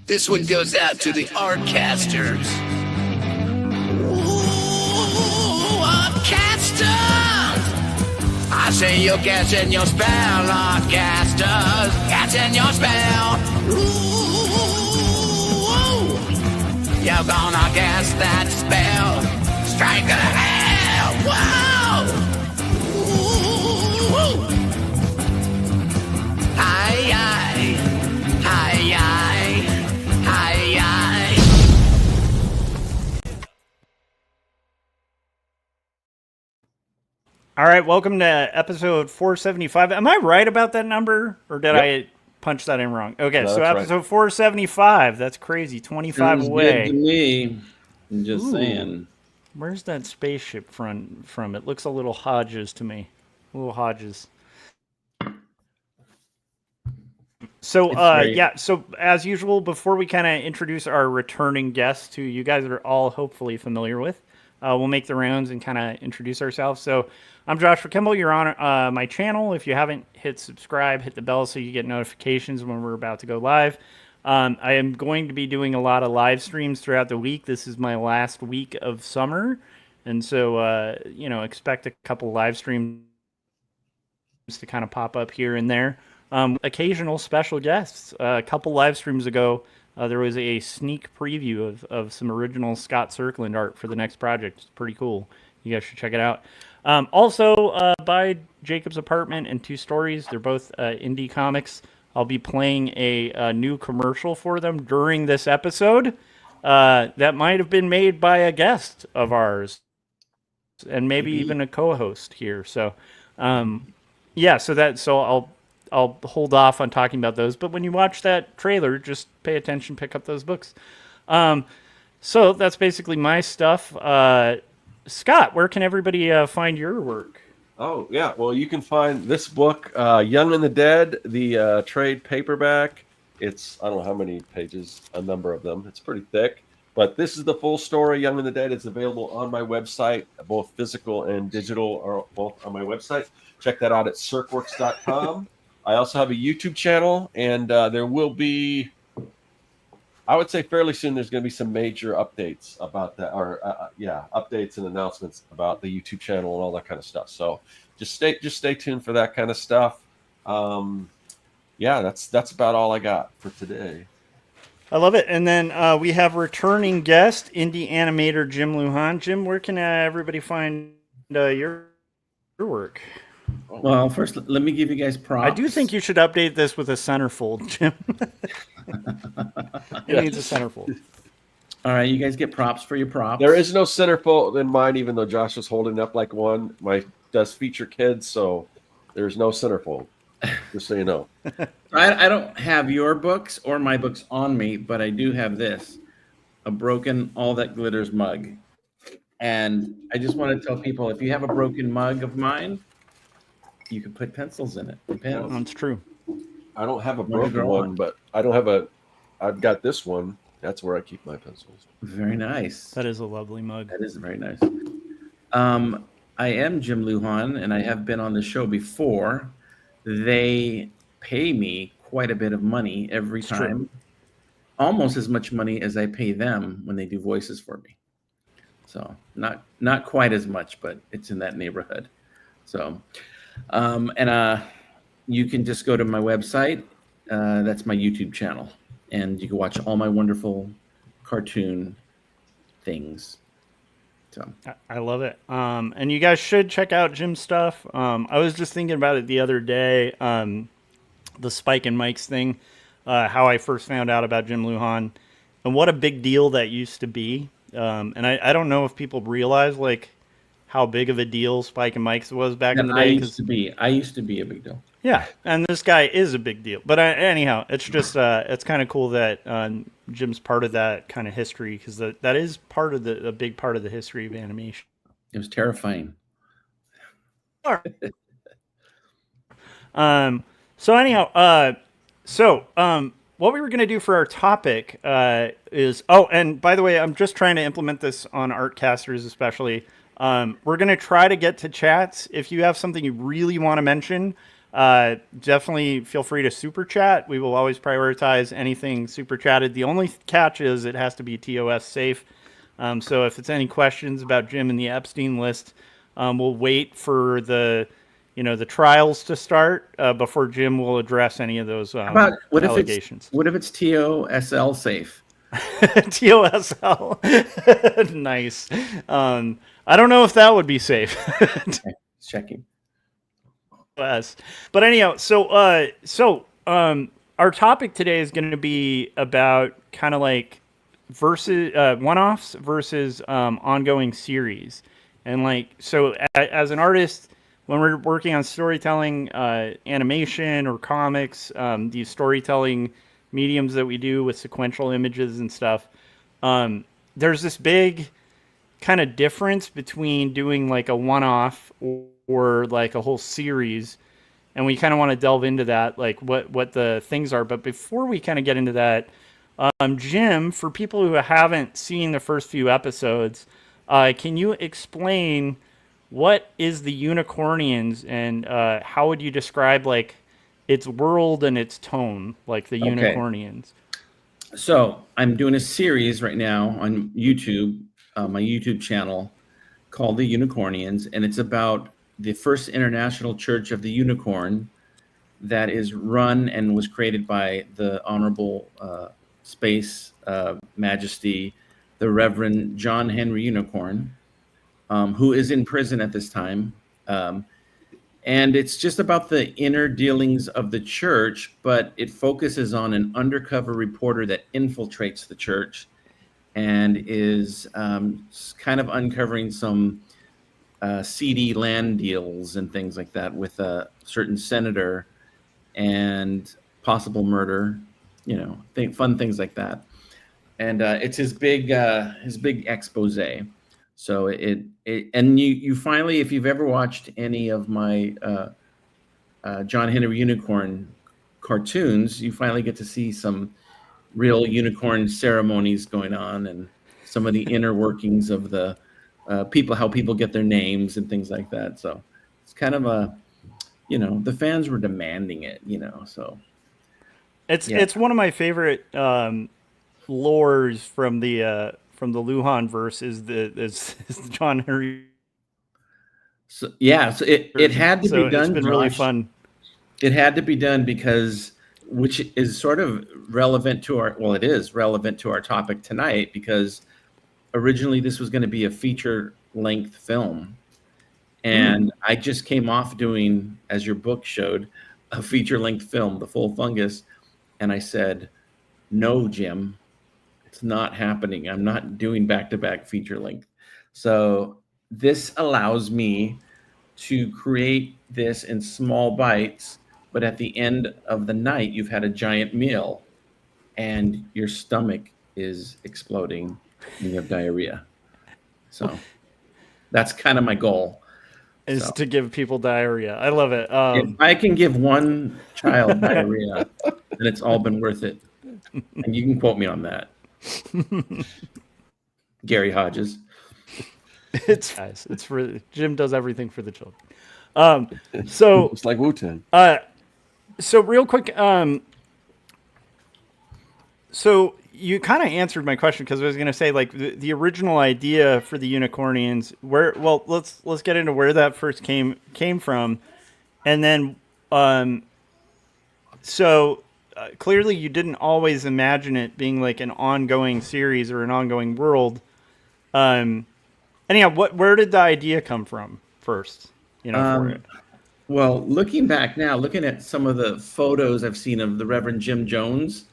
This one goes out to the Artcasters. Ooh, Artcasters! I say you're catching your spell, Artcasters. Catching your spell. Ooh, you're gonna cast that spell. Strike the hell. Whoa! Ooh. Hi, hi. Hi, hi. Hi, hi. All right, welcome to episode 475. Am I right about that number, or did I punch that in wrong? Okay, No, so that's episode 475. That's crazy. 25 Sounds away. good to me. I'm just Ooh. saying. From? It looks a little Hodges to me. A little Hodges. So, so as usual, before we kind of introduce our returning guests, who you guys are all hopefully familiar with, we'll make the rounds and kind of introduce ourselves. So, I'm Joshua Kimball. You're on my channel. If you haven't hit subscribe, hit the bell so you get notifications when we're about to go live. I am going to be doing a lot of live streams throughout the week. This is my last week of summer, and so expect a couple live streams to kind of pop up here and there. Occasional special guests. A couple live streams ago, there was a sneak preview of some original Scott Circland art for the next project. It's pretty cool. You guys should check it out. Also, by Jacob's Apartment and Two Stories. They're both indie comics. I'll be playing a new commercial for them during this episode that might have been made by a guest of ours, and maybe even a co-host here. So, so I'll hold off on talking about those. But when you watch that trailer, just pay attention, pick up those books. So that's basically my stuff. Scott, where can everybody find your work? Oh, yeah. Well, you can find this book, Young and the Dead, the trade paperback. It's, I don't know how many pages, a number of them. It's pretty thick. But this is the full story, Young and the Dead. It's available on my website. Both physical and digital are both on my website. Check that out at circworks.com. I also have a YouTube channel, and there will be, I would say fairly soon, there's going to be some major updates about that, or updates and announcements about the YouTube channel and all that kind of stuff. So just stay tuned for that kind of stuff. That's about all I got for today. I love it. And then we have returning guest, indie animator Jim Lujan. Jim, where can everybody find your work? Well, first, let me give you guys props. I do think you should update this with a centerfold, Jim. It needs a centerfold. All right, you guys get props for your props. There is no centerfold in mine, even though Josh was holding up like one. My does feature kids, so there's no centerfold. Just so you know. I don't have your books or my books on me, but I do have this, a broken All That Glitters mug. And I just want to tell people, if you have a broken mug of mine, you can put pencils in it and pens. That's true. I don't have a broken one, but I've got this one. That's where I keep my pencils. Very nice. That is a lovely mug. That is very nice. I am Jim Lujan, and I have been on the show before. They pay me quite a bit of money every time. True. Almost as much money as I pay them when they do voices for me. So not quite as much, but it's in that neighborhood. So, you can just go to my website. That's my YouTube channel, and you can watch all my wonderful cartoon things. So I love it. And you guys should check out Jim's stuff. I was just thinking about it the other day, the Spike and Mike's thing, how I first found out about Jim Lujan, and what a big deal that used to be. And I don't know if people realize like how big of a deal Spike and Mike's was back in the day. I used to be a big deal. Yeah, and this guy is a big deal. But anyhow, it's just it's kind of cool that Jim's part of that kind of history, because that is part of a big part of the history of animation. It was terrifying. So anyhow, what we were going to do for our topic is, and by the way, I'm just trying to implement this on Artcasters especially. We're going to try to get to chats. If you have something you really want to mention, definitely feel free to super chat. We will always prioritize anything super chatted. The only catch is it has to be TOS safe. So if it's any questions about Jim and the Epstein list, we'll wait for the trials to start before Jim will address any of those allegations. What if it's TOSL safe? TOSL. Nice. I don't know if that would be safe. Okay, checking. But anyhow, so our topic today is going to be about kind of like versus one-offs versus ongoing series, and like so as an artist, when we're working on storytelling, animation or comics, these storytelling mediums that we do with sequential images and stuff, there's this big kind of difference between doing like a one-off or like a whole series, and we kind of want to delve into that, like what the things are. But before we kind of get into that, Jim, for people who haven't seen the first few episodes, can you explain what is the Unicornians, and how would you describe like its world and its tone, like the Unicornians? So I'm doing a series right now on YouTube, my YouTube channel, called The Unicornians, and it's about the first international church of the unicorn that is run and was created by the Honorable Space Majesty, the Reverend John Henry Unicorn, who is in prison at this time. And it's just about the inner dealings of the church, but it focuses on an undercover reporter that infiltrates the church and is kind of uncovering some seedy land deals and things like that with a certain senator and possible murder, fun things like that. And it's his big expose. So and you finally, if you've ever watched any of my John Henry Unicorn cartoons, you finally get to see some real unicorn ceremonies going on and some of the inner workings of the people, how people get their names and things like that. So it's kind of the fans were demanding it, so. It's one of my favorite lores from the Lujan verse is the John Henry. So it had to be done. It's been really fun. It had to be done because, which is sort of relevant to it is relevant to our topic tonight, because originally this was going to be a feature-length film. And I just came off doing, as your book showed, a feature-length film, The Full Fungus. And I said, no, Jim, it's not happening. I'm not doing back-to-back feature-length. So this allows me to create this in small bites, but at the end of the night, you've had a giant meal and your stomach is exploding and you have diarrhea. So that's kind of my goal. Is to give people diarrhea. I love it. If I can give one child diarrhea, then it's all been worth it. And you can quote me on that. Gary Hodges. It's nice. It's for Jim does everything for the children. So it's like Wu-Tang. So real quick, so you kind of answered my question, because I was going to say, like, the original idea for the Unicornians, let's get into where that first came from, and then clearly you didn't always imagine it being like an ongoing series or an ongoing world. Anyhow, where did the idea come from first? For it. Well, looking back now, looking at some of the photos I've seen of the Reverend Jim Jones,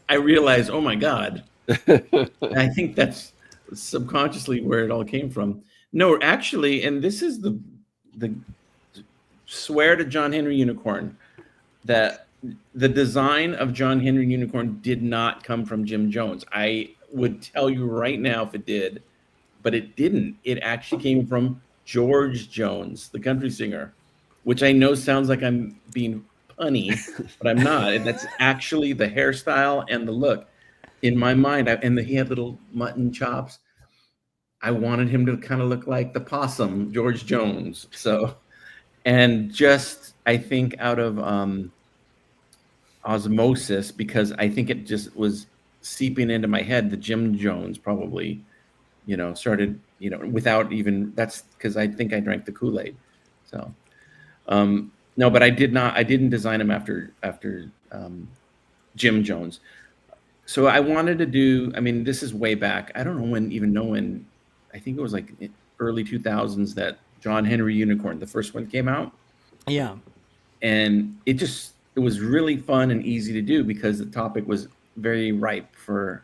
I realize, oh my God. I think that's subconsciously where it all came from. No, actually, and this is the swear to John Henry Unicorn, that the design of John Henry Unicorn did not come from Jim Jones. I would tell you right now if it did, but it didn't. It actually came from George Jones, the country singer, which I know sounds like I'm being punny, but I'm not. That's actually the hairstyle and the look. In my mind, he had little mutton chops. I wanted him to kind of look like the possum, George Jones. So And just, I think, out of osmosis, because I think it just was seeping into my head, the Jim Jones probably, started, without even, that's because I think I drank the Kool-Aid. So, no, but I didn't design them after Jim Jones. So I wanted to do, I mean, this is way back. I don't know when, I think it was like early 2000s that John Henry Unicorn, the first one, came out. Yeah. And it was really fun and easy to do because the topic was very ripe for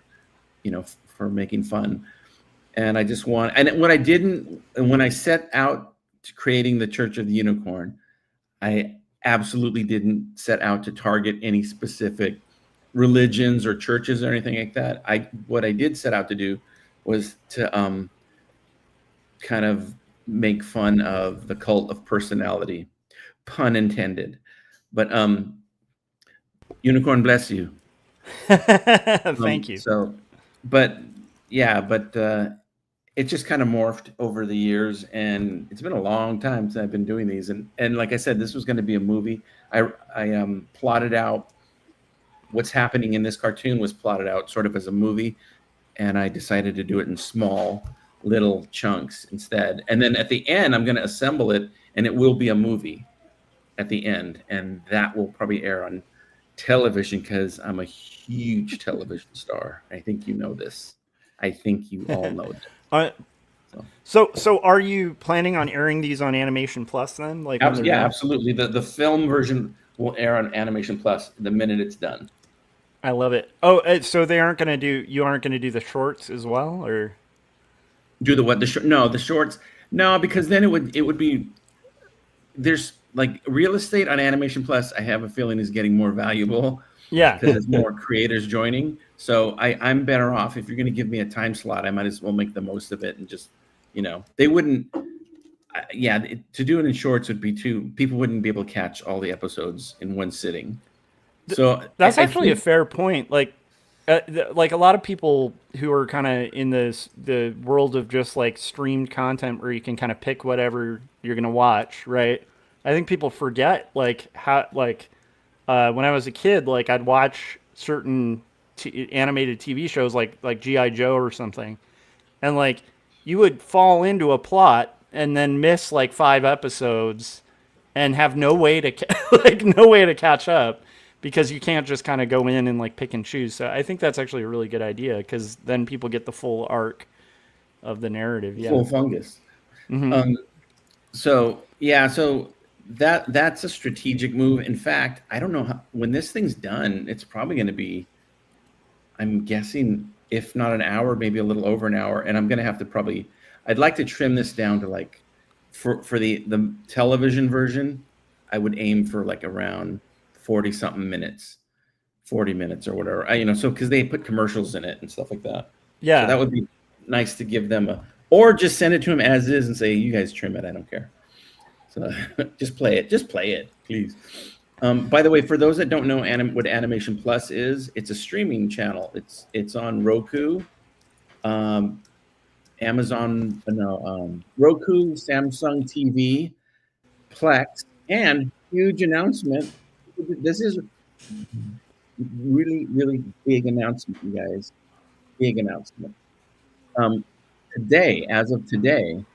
making fun. And I just and when I set out to creating the Church of the Unicorn, I absolutely didn't set out to target any specific religions or churches or anything like that. What I did set out to do was to kind of make fun of the cult of personality, pun intended. But Unicorn bless you. Thank you. So, but it just kind of morphed over the years, and it's been a long time since I've been doing these. And like I said, this was going to be a movie. I plotted out what's happening in this cartoon was plotted out sort of as a movie, and I decided to do it in small little chunks instead. And then at the end, I'm going to assemble it, and it will be a movie at the end, and that will probably air on television because I'm a huge television star. I think you know this. I think you all know it. So are you planning on airing these on Animation Plus then? Yeah, absolutely. The film version will air on Animation Plus the minute it's done. I love it. Oh, so you aren't going to do the shorts as well, or do the what? The shorts. No, because then it would be, there's like real estate on Animation Plus. I have a feeling is getting more valuable. Yeah, because there's more creators joining. So I'm better off if you're going to give me a time slot. I might as well make the most of it and just, they wouldn't. To do it in shorts would be people wouldn't be able to catch all the episodes in one sitting. So that's actually a fair point. Like a lot of people who are kind of in the world of just like streamed content where you can kind of pick whatever you're going to watch, right? I think people forget when I was a kid, like I'd watch certain animated TV shows like G.I. Joe or something, and like you would fall into a plot and then miss like 5 episodes and have no way to catch up because you can't just kind of go in and like pick and choose. So I think that's actually a really good idea because then people get the full arc of the narrative. Yeah, full fungus. Mm-hmm. So that's a strategic move. In fact, I don't know when this thing's done, it's probably going to be, I'm guessing, if not an hour, maybe a little over an hour. And I'm going to have to I'd like to trim this down to like, for the television version, I would aim for like around 40 something minutes, 40 minutes or whatever. So because they put commercials in it and stuff like that. Yeah. So that would be nice to give them or just send it to them as is and say, you guys trim it. I don't care. So just play it, please. By the way, for those that don't know what Animation Plus is, it's a streaming channel. It's on Roku, Roku, Samsung TV, Plex, and huge announcement. This is really, really big announcement, you guys. Big announcement. As of today,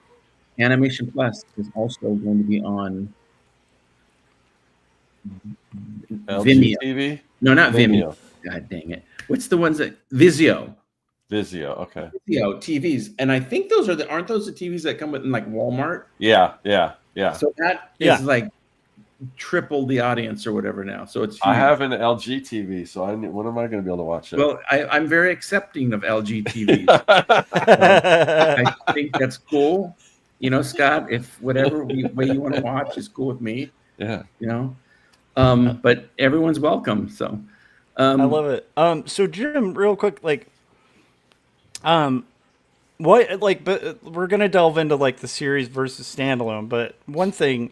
Animation Plus is also going to be on LG Vimeo. TV? No, not Vimeo. God dang it. What's the ones that Vizio? Vizio, okay. Vizio TVs. And I think aren't those the TVs that come with in like Walmart? Yeah. So that is like triple the audience or whatever now. So it's huge. I have an LG TV, so when am I going to be able to watch it? Well, I'm very accepting of LG TVs. I think that's cool. Scott, if whatever way you want to watch is cool with me. Yeah. But everyone's welcome. So I love it. So Jim, real quick, but we're gonna delve into like the series versus standalone. But one thing,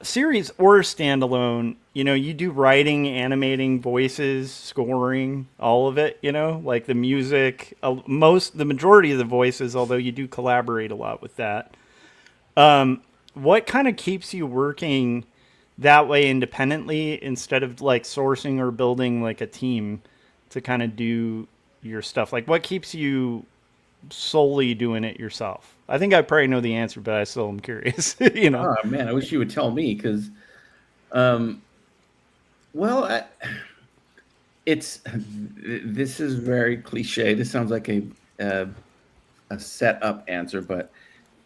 series or standalone, you do writing, animating, voices, scoring, all of it. Like the music, the majority of the voices, although you do collaborate a lot with that. what kind of keeps you working that way independently instead of like sourcing or building like a team to kind of do your stuff? Like, what keeps you solely doing it yourself? I think I probably know the answer, but I still am curious. Oh man, I wish you would tell me because, um, well, this is very cliche. This sounds like a set up answer, but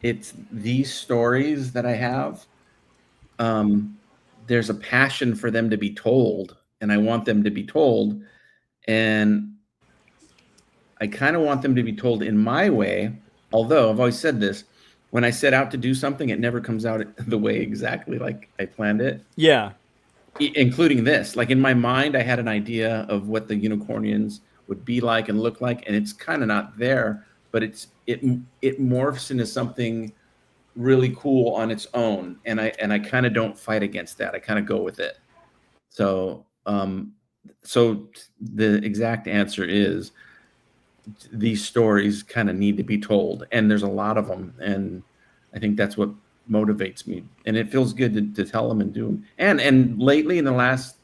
it's these stories that I have. There's a passion for them to be told, and I want them to be told, and I kind of want them to be told in my way. Although I've always said this, when I set out to do something, it never comes out the way exactly like I planned it. Yeah. Including this. Like in my mind, I had an idea of what the Unicornians would be like and look like, and it's kind of not there, but it morphs into something really cool on its own, and I kind of don't fight against that. I kind of go with it. So so the exact answer is these stories kind of need to be told, and there's a lot of them, and I think that's what motivates me, and it feels good to tell them and do them. And lately in the last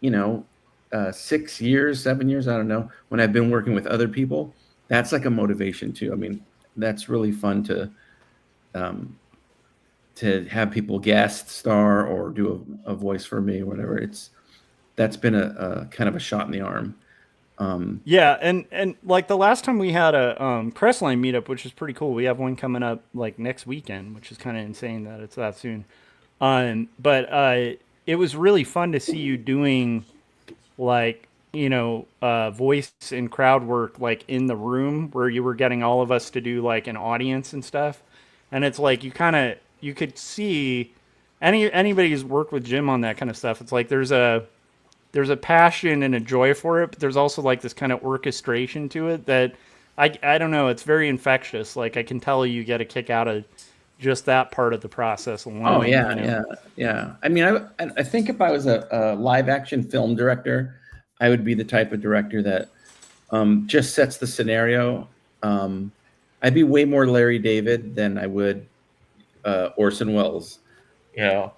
6 years, 7 years, I don't know, when I've been working with other people, that's like a motivation too. I mean, that's really fun to have people guest star or do a voice for me or whatever. That's been a kind of a shot in the arm. Yeah, and like the last time we had a Crestline meetup, which is pretty cool. We have one coming up like next weekend, which is kind of insane that it's that soon. But it was really fun to see you doing like voice and crowd work like in the room where you were getting all of us to do like an audience and stuff. And it's like you could see anybody who's worked with Jim on that kind of stuff. It's like there's a passion and a joy for it, but there's also like this kind of orchestration to it that I don't know. It's very infectious. Like I can tell you get a kick out of just that part of the process alone. Oh yeah, yeah. I mean, I think if I was a live action film director, I would be the type of director that just sets the scenario. I'd be way more Larry David than I would Orson Welles. Yeah.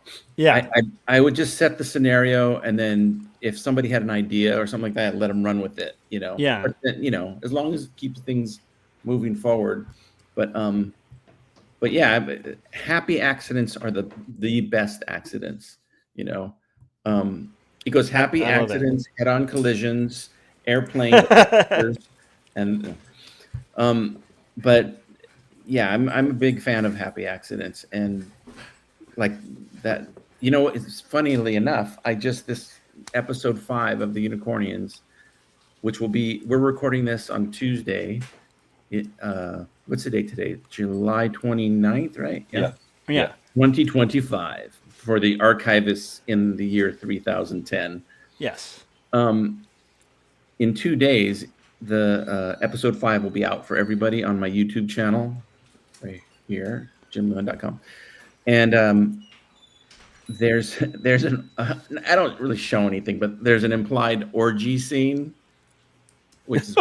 I would just set the scenario, and then if somebody had an idea or something like that, I'd let them run with it. Yeah. As long as it keeps things moving forward. But yeah, happy accidents are the best accidents. It goes happy accidents, head-on collisions, airplane, and but yeah, I'm a big fan of happy accidents, and like that. It's funnily enough, this episode 5 of the Unicornians, which we're recording this on Tuesday. What's the date today? July 29th, right? Yeah. 2025 for the archivists in the year 3010. Yes. In 2 days, the episode 5 will be out for everybody on my YouTube channel right here, jimlujan.com. And there's an I don't really show anything, but there's an implied orgy scene, which is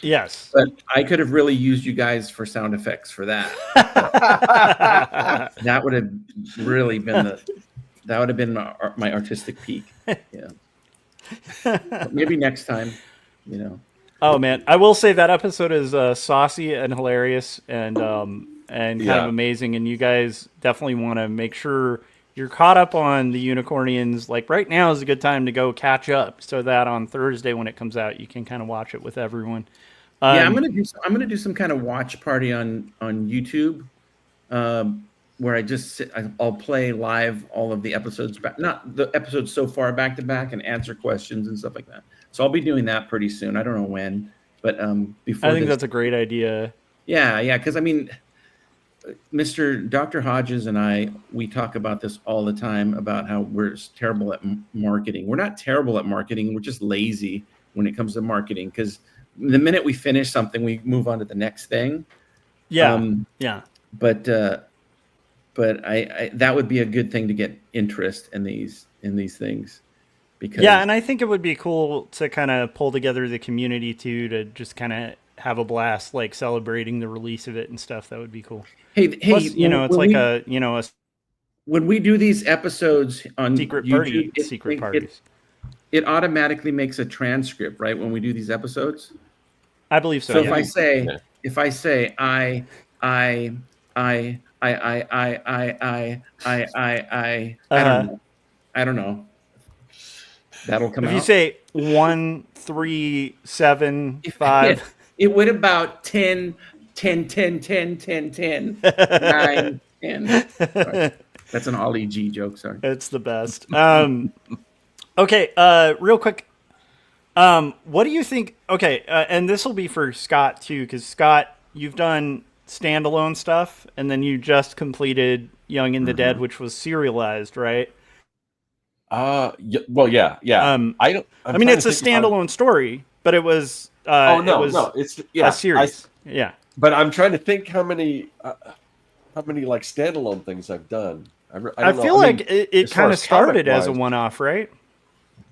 yes. But I could have really used you guys for sound effects for that. That would have really been my artistic peak. Yeah. Maybe next time, Oh man, I will say that episode is saucy and hilarious and kind of amazing, and you guys definitely want to make sure you're caught up on the Unicornians. Like right now is a good time to go catch up, so that on Thursday when it comes out, you can kind of watch it with everyone. I'm gonna do some kind of watch party on YouTube, where I'll play live all of the episodes back, not the episodes so far back to back, and answer questions and stuff like that. So I'll be doing that pretty soon. I don't know when, but before. I think that's a great idea. Yeah, because I mean, Dr. Hodges and we talk about this all the time about how we're terrible at marketing. We're not terrible at marketing. We're just lazy when it comes to marketing, because the minute we finish something, we move on to the next thing. Yeah. But I that would be a good thing to get interest in these things. Because and I think it would be cool to kind of pull together the community too, to just kind of have a blast, like celebrating the release of it and stuff. That would be cool. Hey, Plus, you know, it's like a when we do these episodes on secret YouTube, party, secret parties. It automatically makes a transcript, right? When we do these episodes, I believe so. So yeah. if I say I don't know. That'll come out. If you say 1, 3, 7, 5, it would about 10, 10, 10, 10, 10, 10, 9, 10. Sorry. That's an Ollie G joke. Sorry. It's the best. Okay, real quick. What do you think? Okay, and this will be for Scott too, because Scott, you've done standalone stuff, and then you just completed Young and the Dead, which was serialized, right? Well, yeah. I mean, it's a standalone story, but it was. It's a series. Yeah. But I'm trying to think how many like standalone things I've done. I feel like it kind of started as a one-off, right?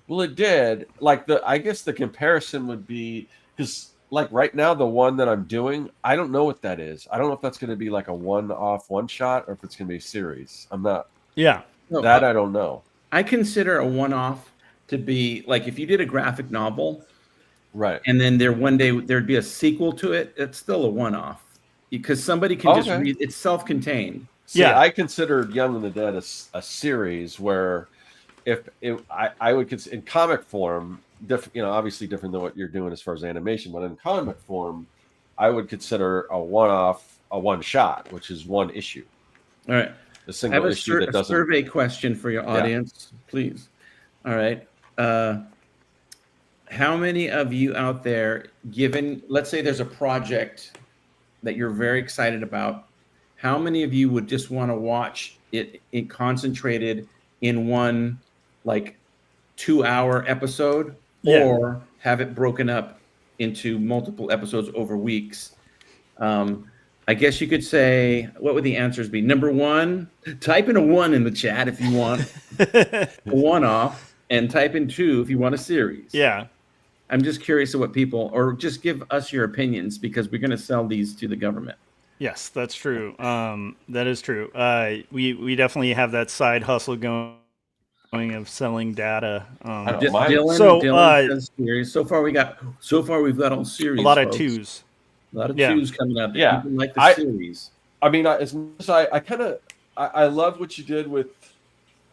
Well, it did. Like I guess the comparison would be because like right now the one that I'm doing, I don't know what that is. I don't know if that's going to be like a one-off, one-shot, or if it's going to be a series. I'm not. Yeah. That I don't know. I consider a one-off to be like if you did a graphic novel, right? And then one day there'd be a sequel to it. It's still a one-off because somebody can just read. It's self-contained. See, I considered Young and the Dead a series where I would consider in comic form, obviously different than what you're doing as far as animation, but in comic form, I would consider a one-off, a one-shot, which is one issue. All right. A single issue that doesn't. Survey question for your audience, please. All right. How many of you out there, let's say there's a project that you're very excited about, how many of you would just want to watch it concentrated in one, like 2-hour episode, or have it broken up into multiple episodes over weeks? I guess you could say, what would the answers be? Number 1, type in a 1 in the chat if you want a one-off, and type in 2 if you want a series. Yeah. I'm just curious of what people, or just give us your opinions because we're going to sell these to the government. Yes, that's true. That is true. We definitely have that side hustle going of selling data. Dylan says series. So far we've got all series. A lot folks. of twos. A lot of twos coming up. Yeah, people like the series. I mean, as much as I love what you did with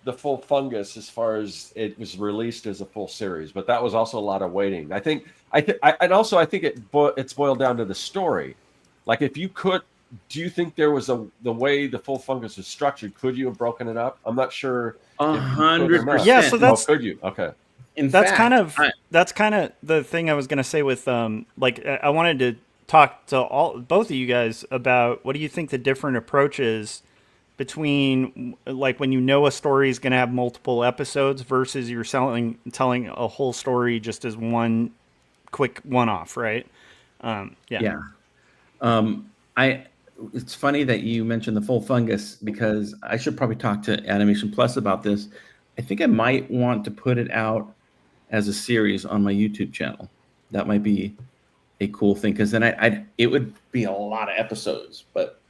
the Full Fungus as far as it was released as a full series, but that was also a lot of waiting. I think it's boiled down to the story. Like, if you could, do you think there was the way the Full Fungus was structured? Could you have broken it up? I'm not sure. 100%. Yeah, so that's could you? Okay. That's kind of the thing I was going to say with I wanted to talk to both of you guys about what do you think the different approach is between like when a story is going to have multiple episodes versus you're telling a whole story just as one quick one-off, right? It's funny that you mentioned the Full Fungus because I should probably talk to Animation Plus about this. I think I might want to put it out as a series on my YouTube channel. That might be a cool thing because then it would be a lot of episodes, but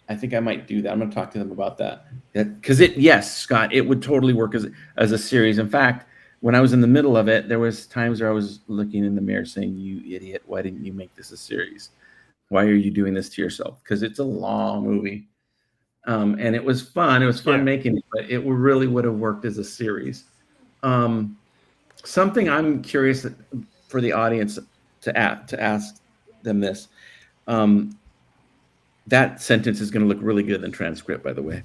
I think I might do that. I'm going to talk to them about that because Scott, it would totally work as a series. In fact, when I was in the middle of it, there was times where I was looking in the mirror saying, "You idiot! Why didn't you make this a series? Why are you doing this to yourself?" Because it's a long movie, and it was fun. It was fun making it, but it really would have worked as a series. Something I'm curious for the audience to ask them this. That sentence is going to look really good in transcript, by the way.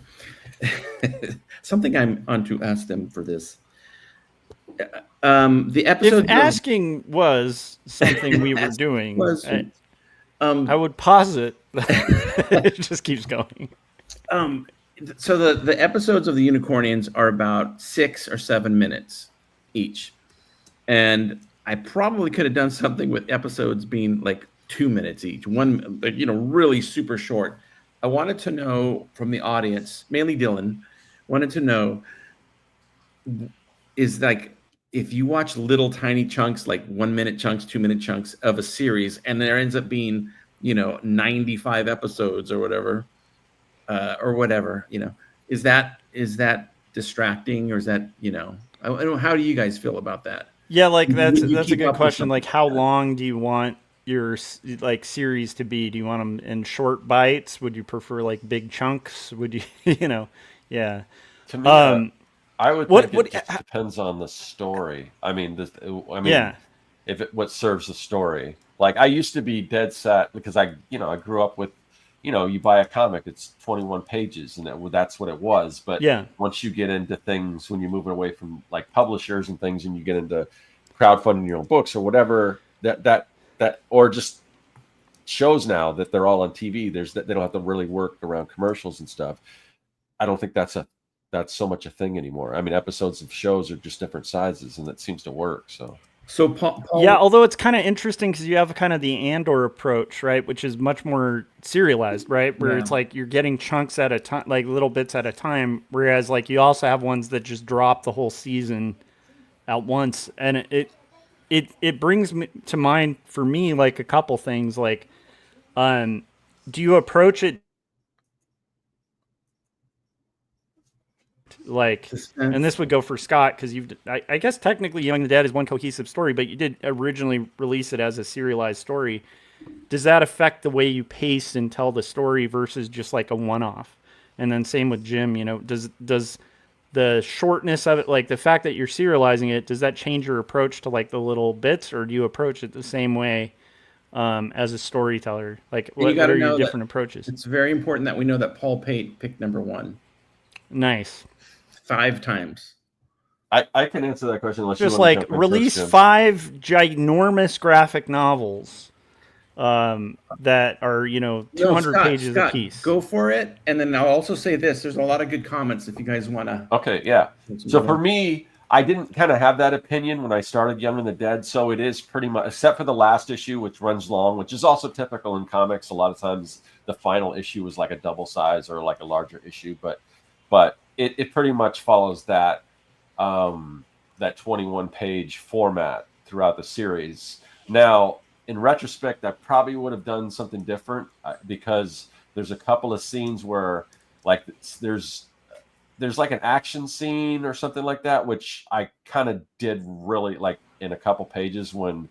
Something I'm on to ask them for this. The episode. If asking was something we were doing, I would posit. It just keeps going. So the episodes of the Unicornians are about 6 or 7 minutes each, and I probably could have done something with episodes being like 2 minutes each, one, really super short. I wanted to know from the audience, mainly Dylan, wanted to know is like if you watch little tiny chunks, like 1 minute chunks, 2 minute chunks of a series, and there ends up being, 95 episodes or whatever, is that distracting, or is that, I don't know, how do you guys feel about that? Yeah, like Would you that's a keep good up with question. something Like, how like that? long do you want your like series to be? Do you want them in short bites? Would you prefer like big chunks? Would you, yeah. To me, Um, I would what think what? it just depends on the story. I mean, Yeah, if it what serves the story. Like I used to be dead set because I grew up with, you buy a comic, it's 21 pages, and that's what it was. But yeah. once you get into things, when you're moving away from like publishers and things, and you get into crowdfunding your own books or whatever, or just shows now that they're all on TV. They don't have to really work around commercials and stuff. I don't think that's so much a thing anymore. I mean, episodes of shows are just different sizes, and it seems to work. So So Paul, Yeah, although it's kind of interesting because you have kind of the Andor approach, right, which is much more serialized, right, where yeah. it's like you're getting chunks at a time, like little bits at a time, whereas like you also have ones that just drop the whole season at once, and it brings me to mind for me like a couple things, like um, do you approach it like, and Suspense. this would go for Scott because I guess technically Young and the Dead is one cohesive story, but you did originally release it as a serialized story. Does that affect the way you pace and tell the story versus just like a one-off? And then same with Jim, does the shortness of it, like the fact that you're serializing it, does that change your approach to like the little bits, or do you approach it the same way as a storyteller? Like, And you got what to are your know that different approaches? it's very important that we know that Paul Pate picked number one Nice. 5 times. I can answer that question unless you Just want to like jump in first, release Jim. 5 ginormous graphic novels that are No, 200 Scott, pages a piece. go for it. And then I'll also say this: there's a lot of good comments if you guys want to. Okay, yeah. So for me, I didn't kind of have that opinion when I started Young and the Dead. So it is pretty much, except for the last issue, which runs long, which is also typical in comics. A lot of times the final issue is like a double size or like a larger issue, but it pretty much follows that 21 page format throughout the series. Now, in retrospect, I probably would have done something different because there's a couple of scenes where like there's like an action scene or something like that, which I kind of did really like in a couple pages when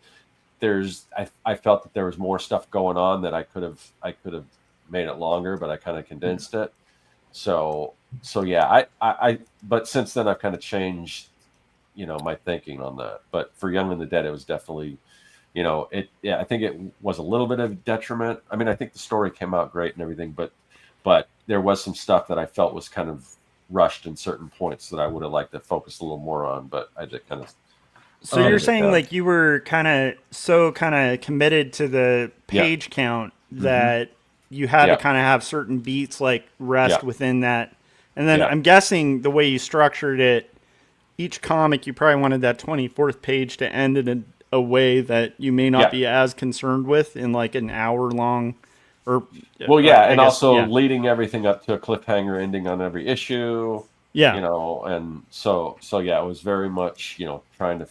I felt that there was more stuff going on that I could have made it longer, but I kind of condensed it. So yeah, but since then I've kind of changed, my thinking on that. But for Young and the Dead, it was definitely, I think it was a little bit of a detriment. I mean, I think the story came out great and everything, but there was some stuff that I felt was kind of rushed in certain points that I would have liked to focus a little more on, but I did kind of. So you're saying like you were kind of committed to the page count that you had to kind of have certain beats like rest within that. And then I'm guessing the way you structured it, each comic, you probably wanted that 24th page to end in a way that you may not be as concerned with in like an hour long or. Well, and also leading everything up to a cliffhanger ending on every issue. Yeah. And so it was very much, trying to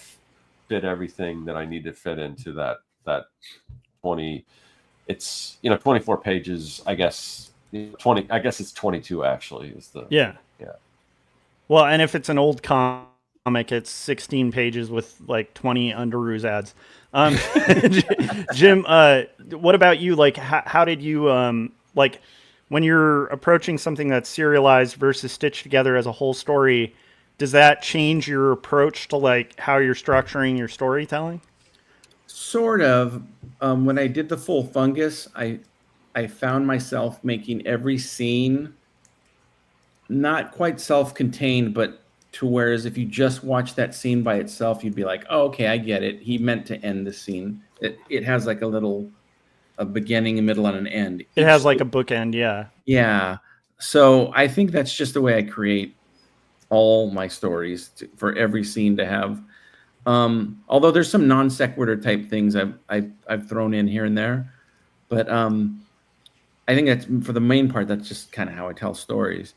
fit everything that I need to fit into that 20. It's 24 pages, I guess. 20. I guess it's 22 actually. Is the yeah. Well, and if it's an old comic, it's 16 pages with like 20 Underoos ads. Jim, what about you? Like, how did you like when you're approaching something that's serialized versus stitched together as a whole story? Does that change your approach to like how you're structuring your storytelling? Sort of. When I did the full fungus, I found myself making every scene not quite self-contained, but to whereas if you just watch that scene by itself, you'd be like, oh, okay, I get it. He meant to end the scene. It has like a beginning, a middle, and an end. It has like a bookend, yeah. Yeah. So I think that's just the way I create all my stories for every scene to have. Although there's some non sequitur type things I've thrown in here and there, but I think that's for the main part. That's just kind of how I tell stories.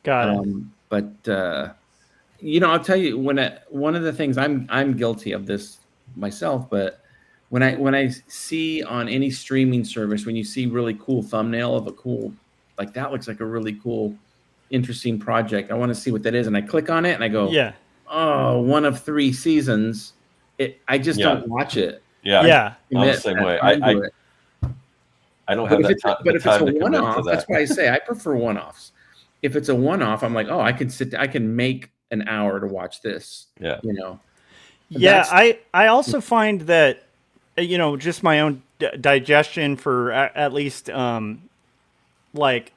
Got it. But I'll tell you one of the things I'm guilty of this myself, but when I see on any streaming service, when you see really cool thumbnail of a cool, like that looks like a really cool, interesting project, I want to see what that is, and I click on it and I go, Yeah. oh, one of 3 seasons. I just don't watch it. Yeah. I'm the same way. I don't have that time. But if it's a to commit to one-off, that. that's why I say I prefer one-offs. If it's a one-off, I'm like, oh, I can make an hour to watch this. Yeah. Yeah, I also find that, just my own digestion for at least like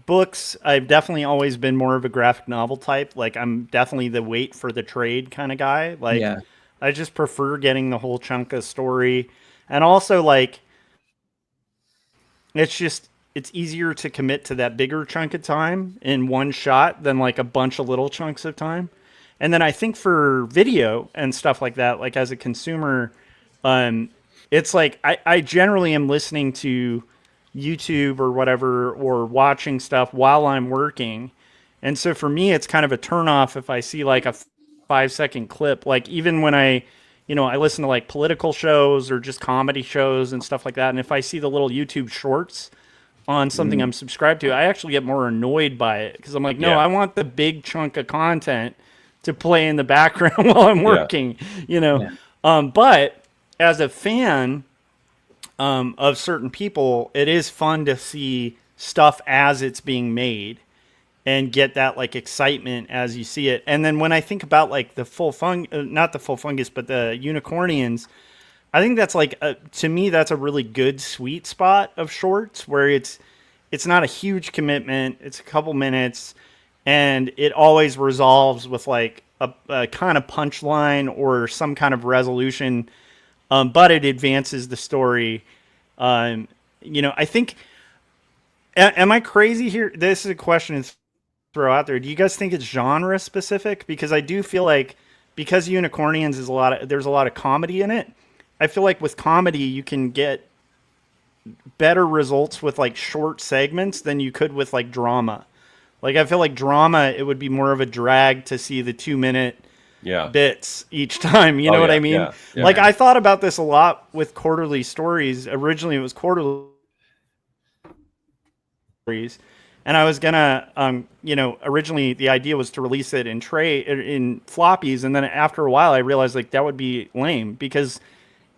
books. I've definitely always been more of a graphic novel type. Like I'm definitely the wait for the trade kind of guy. Like I just prefer getting the whole chunk of story, and also like it's easier to commit to that bigger chunk of time in one shot than like a bunch of little chunks of time. And then I think for video and stuff like that, like as a consumer, it's like I generally am listening to YouTube or whatever, or watching stuff while I'm working. And so for me, it's kind of a turnoff if I see like a 5-second clip. Like even when I listen to like political shows or just comedy shows and stuff like that. And if I see the little YouTube shorts on something I'm subscribed to, I actually get more annoyed by it because I'm like, no, I want the big chunk of content to play in the background while I'm working, but as a fan of certain people, it is fun to see stuff as it's being made and get that like excitement as you see it. And then when I think about like the not the full fungus, but the unicornians, I think that's like to me that's a really good sweet spot of shorts where it's not a huge commitment. It's a couple minutes, and it always resolves with like a kind of punchline or some kind of resolution, but it advances the story. I think. Am I crazy here? This is a question to throw out there. Do you guys think it's genre specific? Because I do feel like because Unicornians is there's a lot of comedy in it. I feel like with comedy, you can get better results with like short segments than you could with like drama. Like I feel like drama, it would be more of a drag to see the 2-minute bits each time. You know what I mean? Yeah. Like I thought about this a lot with quarterly stories. Originally, it was quarterly stories, and I was gonna, originally the idea was to release it in floppies, and then after a while, I realized like that would be lame because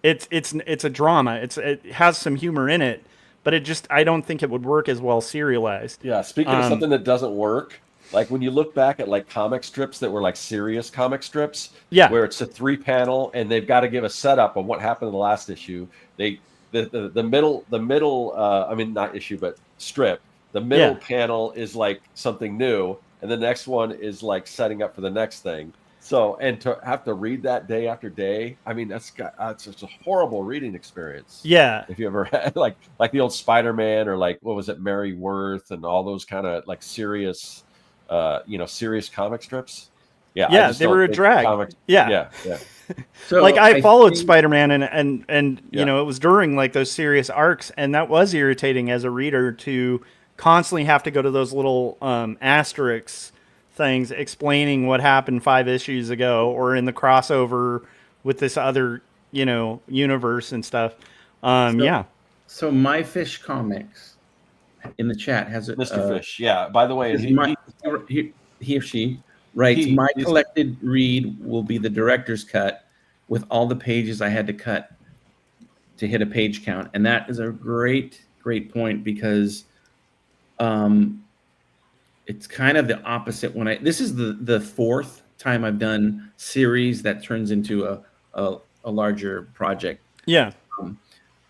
it's a drama. It has some humor in it, but I don't think it would work as well serialized. Yeah. Speaking of something that doesn't work, like when you look back at like comic strips that were like serious comic strips, where it's a 3-panel and they've got to give a setup of what happened in the last issue. The middle, I mean not issue but strip. The middle panel is like something new, and the next one is like setting up for the next thing. So, and to have to read that day after day, I mean, it's a horrible reading experience. Yeah. If you ever had like the old Spider-Man or like, what was it, Mary Worth and all those kind of like serious, serious comic strips. Yeah. Yeah. They were a drag. Yeah. So like I followed Spider-Man and it was during like those serious arcs, and that was irritating as a reader to constantly have to go to those little asterisks things explaining what happened 5 issues ago or in the crossover with this other universe and stuff. So My Fish Comics in the chat has it, Mr. Fish. Yeah, by the way, he or she writes, my collected read will be the director's cut with all the pages I had to cut to hit a page count. And that is a great point because it's kind of the opposite this is the 4th time I've done series that turns into a larger project. Yeah.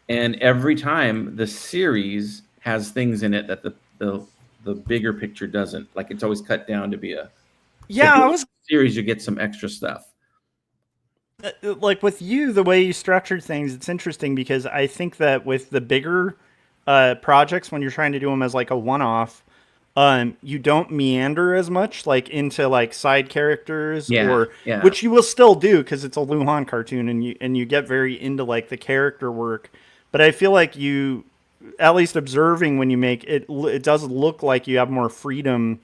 And every time the series has things in it that the bigger picture doesn't. Like it's always cut down to be series, you get some extra stuff. Like with you, the way you structured things, it's interesting because I think that with the bigger projects, when you're trying to do them as like a one-off, you don't meander as much like into like side characters which you will still do because it's a Lujan cartoon and you get very into like the character work. But I feel like you, at least observing when you make it, it does look like you have more freedom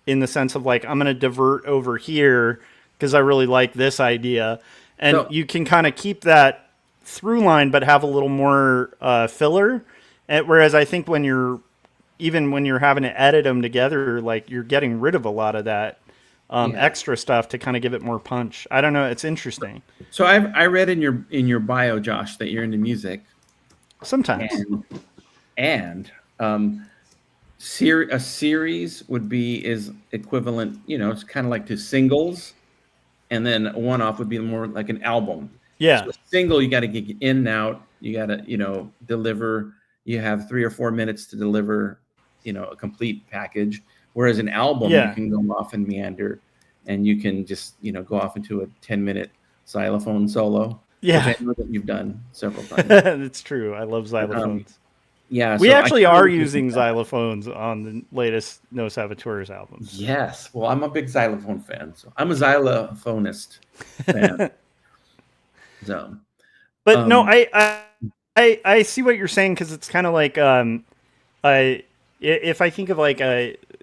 in the sense of like, I'm going to divert over here because I really like this idea. And So- you can kind of keep that through line, but have a little more filler. Whereas I think when you're having to edit them together, like you're getting rid of a lot of that extra stuff to kind of give it more punch. I don't know. It's interesting. So I read in your bio, Josh, that you're into music. Sometimes. And a series is equivalent, it's kind of like to singles, and then a one-off would be more like an album. Yeah. So a single, you got to get in and out. You got to, deliver. You have 3 or 4 minutes to deliver, a complete package. Whereas an album, you can go off and meander, and you can just, go off into a 10-minute xylophone solo. Yeah. Which I know that you've done several times. That's true. I love xylophones. Yeah. We so actually are using xylophones on the latest No Saboteurs album. Yes. Well, I'm a big xylophone fan. So I'm a xylophonist fan. But no, I see what you're saying, because it's kind of like if I think of like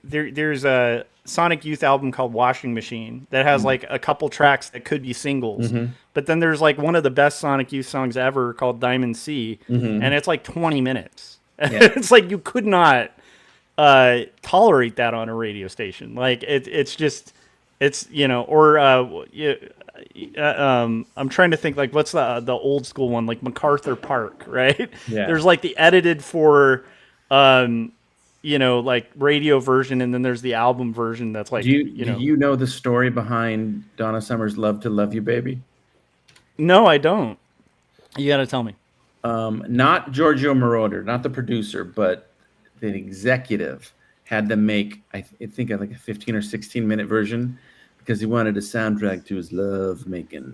there's a Sonic Youth album called Washing Machine that has like a couple tracks that could be singles, but then there's like one of the best Sonic Youth songs ever called Diamond Sea, and it's like 20 minutes. Yeah. It's like you could not tolerate that on a radio station. Like it's just or I'm trying to think, like, what's the old school one, like MacArthur Park, right? Yeah. There's like the edited for like radio version, and then there's the album version that's like, do you know the story behind Donna Summer's Love to Love You Baby? No, I don't. You got to tell me. Not Giorgio Moroder, not the producer, but the executive had them make, I think, like a 15 or 16 minute version, because he wanted a soundtrack to his love making.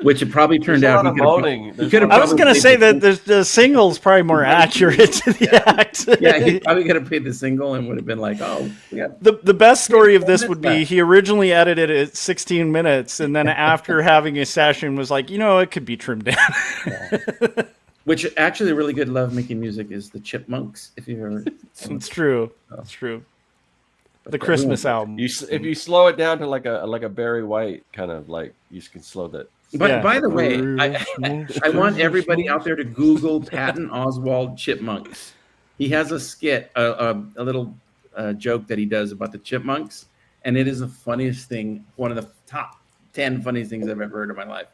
Which it probably turned out. I was going to say that the single's probably more accurate to the act. Yeah, he probably could have played the single and would have been like, oh, yeah. The best story of this would be he originally edited it at 16 minutes, and then after having a session was like, it could be trimmed down. Yeah. Which actually really good love-making music is the Chipmunks, if you've ever... It's true. It's true. The Christmas album. If you slow it down to like a Barry White kind of, like, you can slow that. But by the way, I want everybody out there to Google Patton Oswalt Chipmunks. He has a skit, a little joke that he does about the Chipmunks, and it is the funniest thing, one of the top 10 funniest things I've ever heard in my life.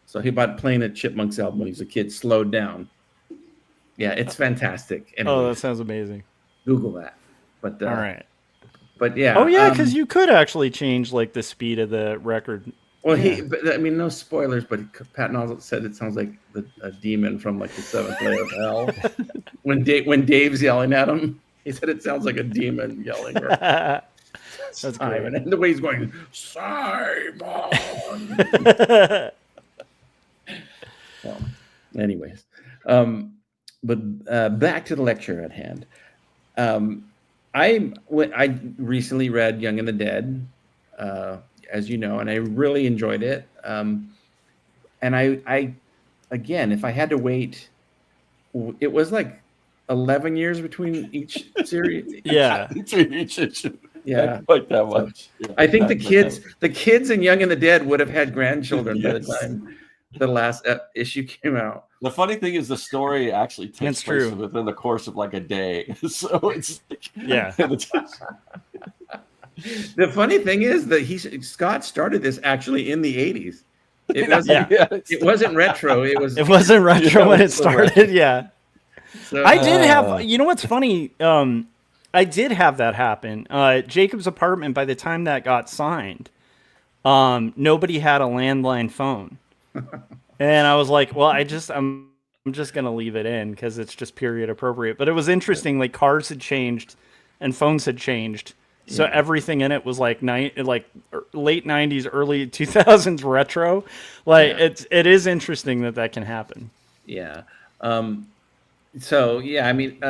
So he about playing a Chipmunks album when he was a kid, slowed down. Yeah, it's fantastic. Anyway, that sounds amazing. Google that. But all right. But yeah. Oh yeah, because you could actually change like the speed of the record. Well, no spoilers, but Patton Oswalt said it sounds like a demon from like the seventh layer of hell. when Dave's yelling at him, he said it sounds like a demon yelling. That's great. And the way he's going, Simon. Well, anyways, but back to the lecture at hand. I recently read Young and the Dead, as you know, and I really enjoyed it. And I again, if I had to wait, it was like 11 years between each series. Yeah, between each issue. Yeah, not quite that much. Yeah, I think the kids in Young and the Dead would have had grandchildren by the time the last issue came out. The funny thing is, the story actually takes place within the course of like a day. So it's yeah. The funny thing is that Scott started this actually in the 80s. It wasn't. It wasn't retro. It wasn't retro when it started. Yeah. So, I did have. You know what's funny? I did have that happen. Jacob's apartment. By the time that got signed, nobody had a landline phone. And I was like, well, I'm just going to leave it in because it's just period appropriate. But it was interesting. Like, cars had changed and phones had changed. So everything in it was like late 90s, early 2000s retro. Like, it is interesting that can happen. Yeah. So, yeah, I mean,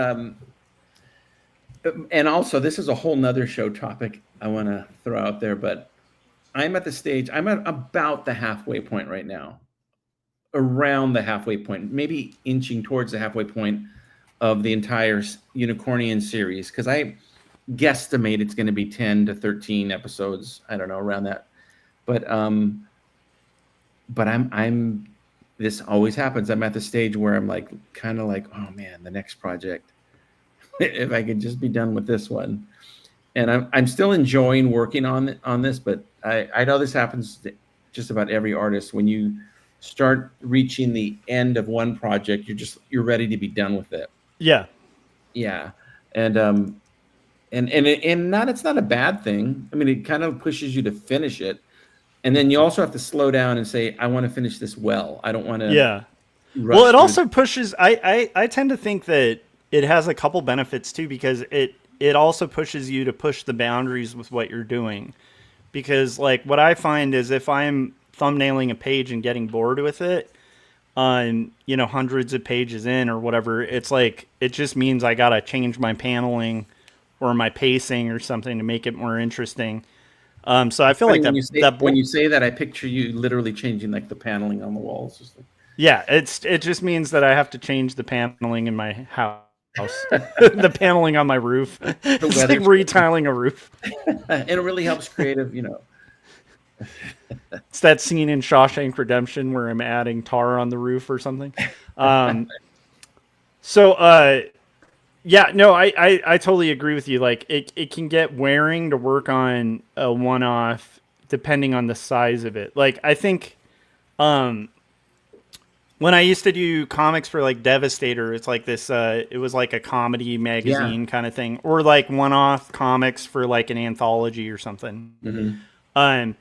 and also this is a whole nother show topic I want to throw out there, but I'm at about the halfway point right now. Around the halfway point, maybe inching towards the halfway point of the entire Unicornian series. Because guesstimate it's going to be 10 to 13 episodes. I don't know, around that. But I'm this always happens. I'm at the stage where I'm like, kind of like, oh man, the next project, if I could just be done with this one. And I'm still enjoying working on this, but I know this happens to just about every artist. When you start reaching the end of one project, you're ready to be done with it. Yeah. Yeah. And not, it's not a bad thing. I mean, it kind of pushes you to finish it. And then you also have to slow down and say, I want to finish this well. I don't want to. Yeah. Well, it also pushes, I tend to think that it has a couple benefits too, because it also pushes you to push the boundaries with what you're doing. Because like what I find is if I'm thumbnailing a page and getting bored with it, you know, hundreds of pages in or whatever, it's like, it just means I got to change my paneling or my pacing or something to make it more interesting. So I feel like when you say that, I picture you literally changing like the paneling on the walls. Yeah, it just means that I have to change the paneling in my house. The paneling on my roof. It's like retiling a roof. And it really helps creative, you know. It's that scene in Shawshank Redemption where I'm adding tar on the roof or something. Yeah, no, I totally agree with you. Like it can get wearing to work on a one-off depending on the size of it. Like I think when I used to do comics for like Devastator, it's like this, it was like a comedy magazine kind of thing, or like one-off comics for like an anthology or something. Mm-hmm.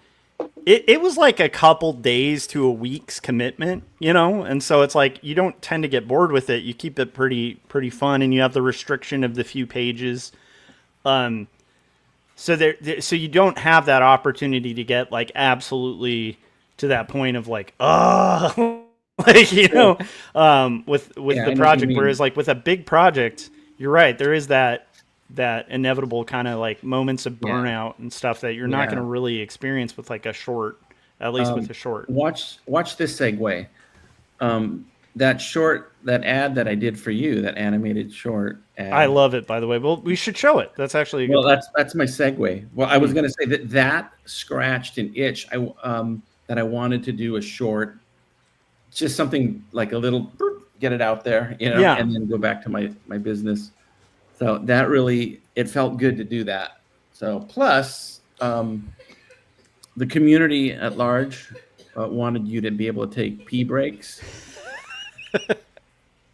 It was like a couple days to a week's commitment, you know? And so it's like, you don't tend to get bored with it. You keep it pretty fun, and you have the restriction of the few pages. So you don't have that opportunity to get like absolutely to that point of like, oh, like, you know, with the project. Whereas like with a big project, you're right. There is that inevitable kind of like moments of burnout and stuff that you're not going to really experience with like a short, at least with a short. Watch this segue. That ad that I did for you, that animated short ad, I love it, by the way. Well, we should show it. That's actually a good that's my segue. Well, I was going to say that scratched an itch that I wanted to do a short, just something like a little, get it out there, you know, and then go back to my business. So that really, it felt good to do that. So plus, the community at large wanted you to be able to take pee breaks.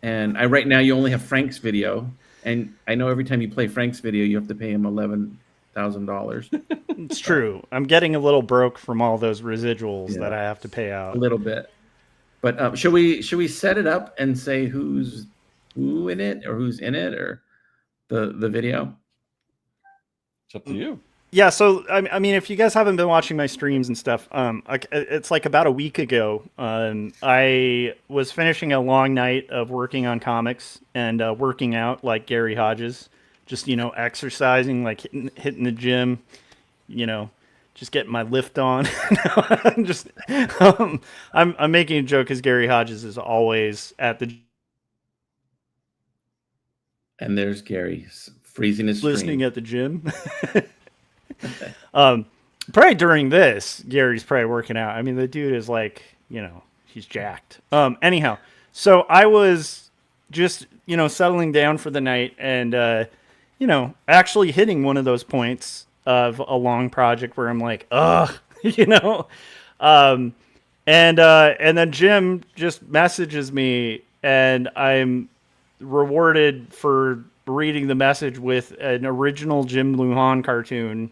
And right now you only have Frank's video, and I know every time you play Frank's video, you have to pay him $11,000. It's true. I'm getting a little broke from all those residuals that I have to pay out. A little bit. But should we set it up and say who's in it or the video? It's up to you. Yeah, so I mean, if you guys haven't been watching my streams and stuff, it's like about a week ago. I was finishing a long night of working on comics and working out like Gary Hodges, just, you know, exercising, like hitting the gym, you know, just getting my lift on. I'm making a joke because Gary Hodges is always at the. And there's Gary freezing his listening at the gym. Probably during this, Gary's probably working out. I mean, the dude is like, you know, he's jacked. Anyhow, so I was just, you know, settling down for the night and, you know, actually hitting one of those points of a long project where I'm like, ugh, you know, and then Jim just messages me, and I'm rewarded for reading the message with an original Jim Lujan cartoon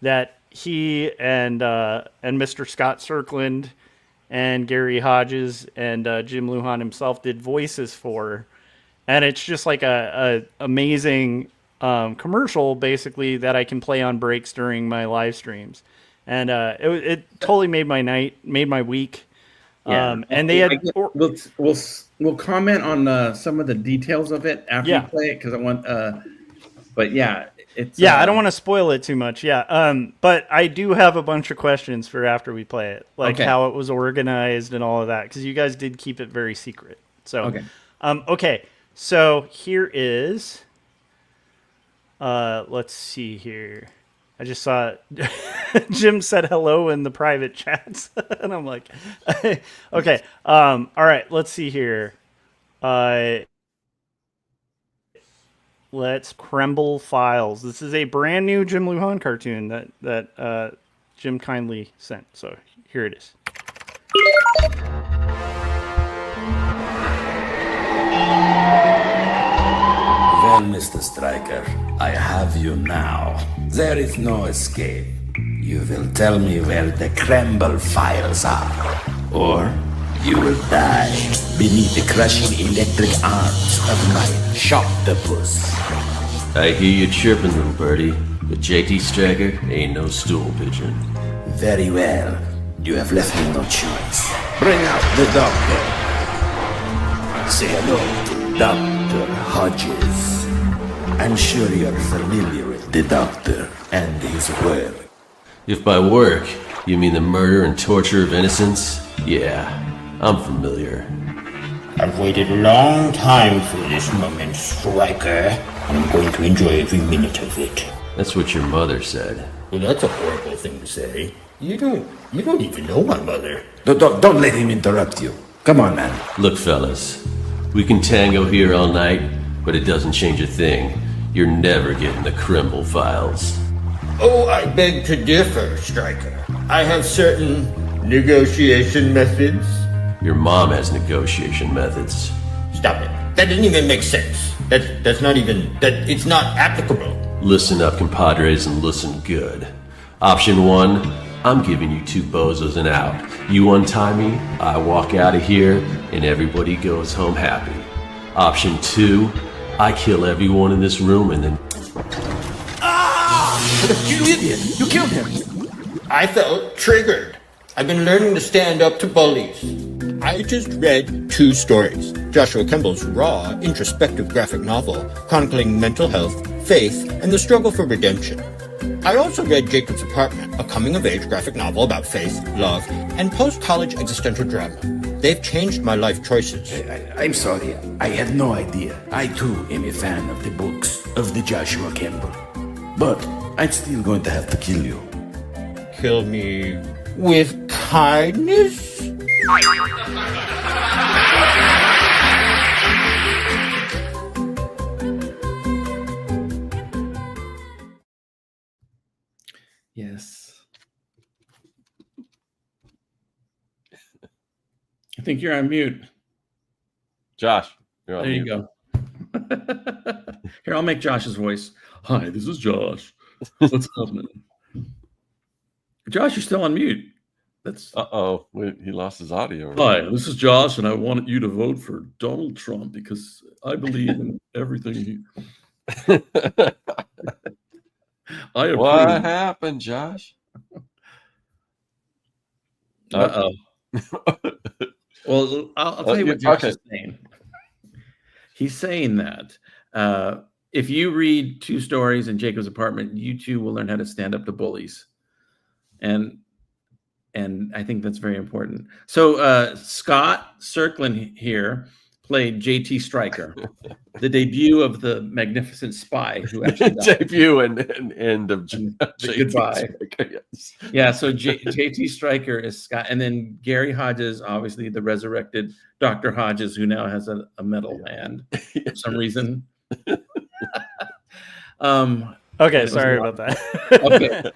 that he and Mr. Scott Cirkland and Gary Hodges and Jim Lujan himself did voices for, and it's just like a amazing commercial basically that I can play on breaks during my live streams, and it totally made my night, made my week. And they had. We'll comment on some of the details of it after you play it, because I want. But yeah, it's. Yeah, I don't want to spoil it too much. Yeah, but I do have a bunch of questions for after we play it, like how it was organized and all of that, because you guys did keep it very secret. So, okay. So here is Let's see here. I just saw Jim said hello in the private chats, and I'm like, okay. All right. Let's see here. Uh, let's Kremble Files. This is a brand new Jim Lujan cartoon that Jim kindly sent. So here it is. Well, Mr. Stryker, I have you now. There is no escape. You will tell me where the Kremble files are, or you will die beneath the crushing electric arms of my shocktopus. I hear you chirping, little birdie, but JT Stryker ain't no stool pigeon. Very well. You have left me no choice. Bring out the doctor. Say hello to Dr. Hodges. I'm sure you're familiar with the doctor and his work. If by work you mean the murder and torture of innocents, yeah, I'm familiar. I've waited a long time for this moment, Stryker, and I'm going to enjoy every minute of it. That's what your mother said. Well, that's a horrible thing to say. You don't even know my mother. Don't let him interrupt you. Come on, man. Look, fellas, we can tango here all night, but it doesn't change a thing. You're never getting the Kremble files. Oh, I beg to differ, Stryker. I have certain negotiation methods. Your mom has negotiation methods. Stop it. That didn't even make sense. That's not even... It's not applicable. Listen up, compadres, and listen good. Option 1, I'm giving you 2 bozos and out. You untie me, I walk out of here, and everybody goes home happy. Option 2, I kill everyone in this room and then... You idiot! You killed him! I felt triggered. I've been learning to stand up to bullies. I just read 2 stories. Joshua Kemball's raw, introspective graphic novel chronicling mental health, faith, and the struggle for redemption. I also read Jacob's Apartment, a coming-of-age graphic novel about faith, love, and post-college existential drama. They've changed my life choices. I'm sorry. I had no idea. I too am a fan of the books of the Joshua Campbell. But I'm still going to have to kill you. Kill me with kindness? Yes. I think you're on mute. Josh, you're on There you mute. go. Here, I'll make Josh's voice. Hi, this is Josh. What's happening? Josh, you're still on mute. That's Uh-oh, he lost his audio. Hi, this is Josh, and I want you to vote for Donald Trump because I believe in everything he. I approve. What happened, Josh? Uh-oh. Well, I'll tell you what Josh is saying. He's saying that if you read 2 stories in Jacob's Apartment, you too will learn how to stand up to bullies. And I think that's very important. So Scott Circlin here played JT Stryker, the debut of the magnificent spy who actually died. Debut and end of The goodbye. Yes. Yeah, so JT Stryker is Scott, and then Gary Hodges, obviously the resurrected Dr. Hodges, who now has a metal hand for some reason. Okay, sorry about that. Okay.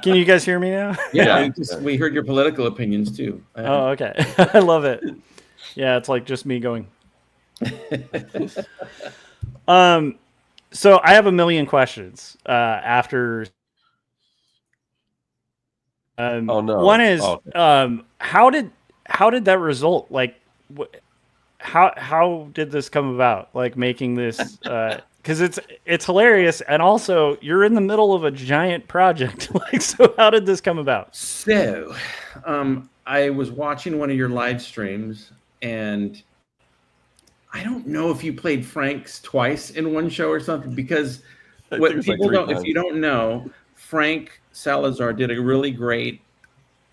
Can you guys hear me now? Yeah, we heard your political opinions too. Oh, okay. I love it. Yeah, it's like just me going. So I have a million questions after. Oh no! One is, how did that result? Like, how did this come about? Like making this, because it's hilarious, and also you're in the middle of a giant project. Like, so how did this come about? So, I was watching one of your live streams, and I don't know if you played Frank's twice in one show or something, because what people don't, if you don't know, Frank Salazar did a really great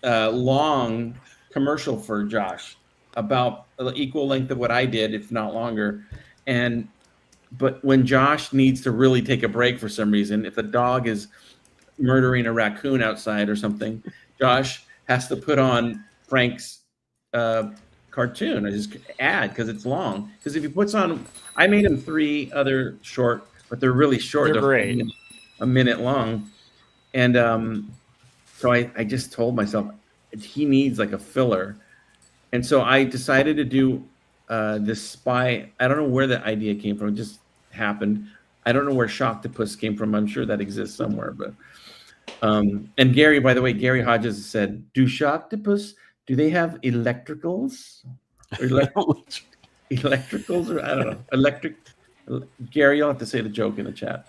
long commercial for Josh, about the equal length of what I did, if not longer. And but when Josh needs to really take a break for some reason, if the dog is murdering a raccoon outside or something, Josh has to put on Frank's cartoon, his ad, because it's long. Because if he puts on, I made him 3 other short, but they're really short. They're great. A minute long. And so I just told myself he needs like a filler. And so I decided to do this spy. I don't know where the idea came from. It just happened. I don't know where Shocktopus came from. I'm sure that exists somewhere. But and Gary, by the way, Gary Hodges said, do Shocktopus, do they have electricals? Electricals, or I don't know. Electric. Gary, you'll have to say the joke in the chat.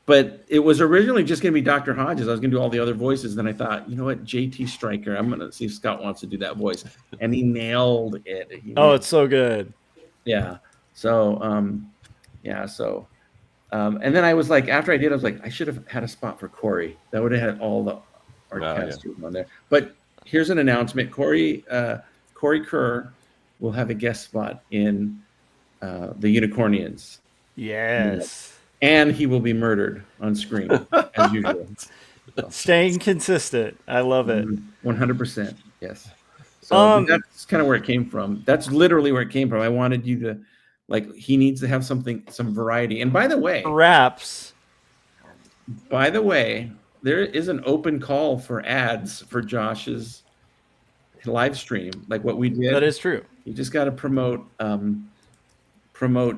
But it was originally just going to be Dr. Hodges. I was going to do all the other voices. Then I thought, you know what, JT Stryker. I'm going to see if Scott wants to do that voice, and he nailed it. It's so good. Yeah. So, and then I was like, after I did, I was like, I should have had a spot for Corey. That would have had all the Artcasters on there. But here's an announcement: Corey Kerr will have a guest spot in the Unicornians. Yes. And he will be murdered on screen as usual. So. Staying consistent. I love it. 100%. Yes. So that's kind of where it came from. That's literally where it came from. I wanted you to, like, he needs to have some variety. And by the way, raps. By the way, there is an open call for ads for Josh's live stream, like what we did. That is true. You just got to promote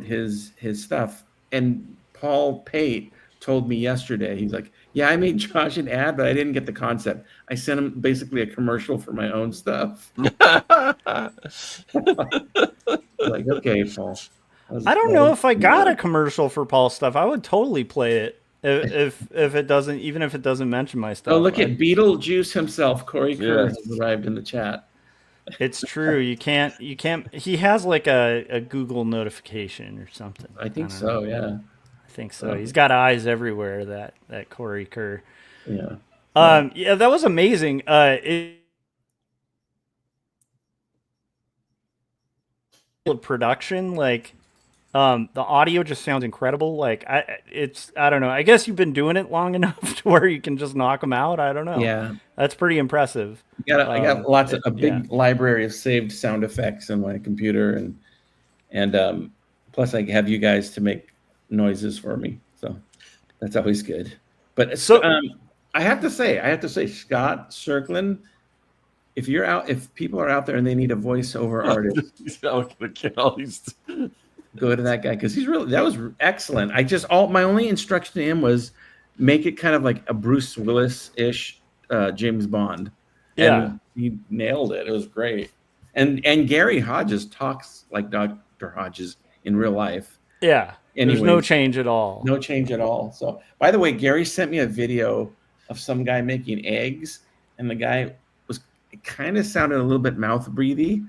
his stuff. And Paul Pate told me yesterday, he's like, yeah, I made Josh an ad, but I didn't get the concept. I sent him basically a commercial for my own stuff. Like, okay, Paul. I don't know if I got a commercial for Paul's stuff. I would totally play it if it doesn't, even if it doesn't mention my stuff. Oh, look at Beetlejuice himself. Corey Kerr has arrived in the chat. It's true. You can't. He has like a Google notification or something. I think so. Yeah. I think so. He's got eyes everywhere. That Corey Kerr. Yeah. Yeah, that was amazing. Production, like, the audio just sounds incredible. Like, I don't know. I guess you've been doing it long enough to where you can just knock them out. I don't know. Yeah. That's pretty impressive. I got lots of a big library of saved sound effects on my computer, and plus I have you guys to make noises for me, so that's always good. But so I have to say, Scott Circlin, if people are out there and they need a voiceover artist, go to that guy, because that was excellent. My only instruction to him was make it kind of like a Bruce Willis-ish James Bond. Yeah, and he nailed it. It was great. And Gary Hodges talks like Dr. Hodges in real life. Yeah. Anyways, there's no change at all. No change at all. So, by the way, Gary sent me a video of some guy making eggs, and the guy it kind of sounded a little bit mouth breathy.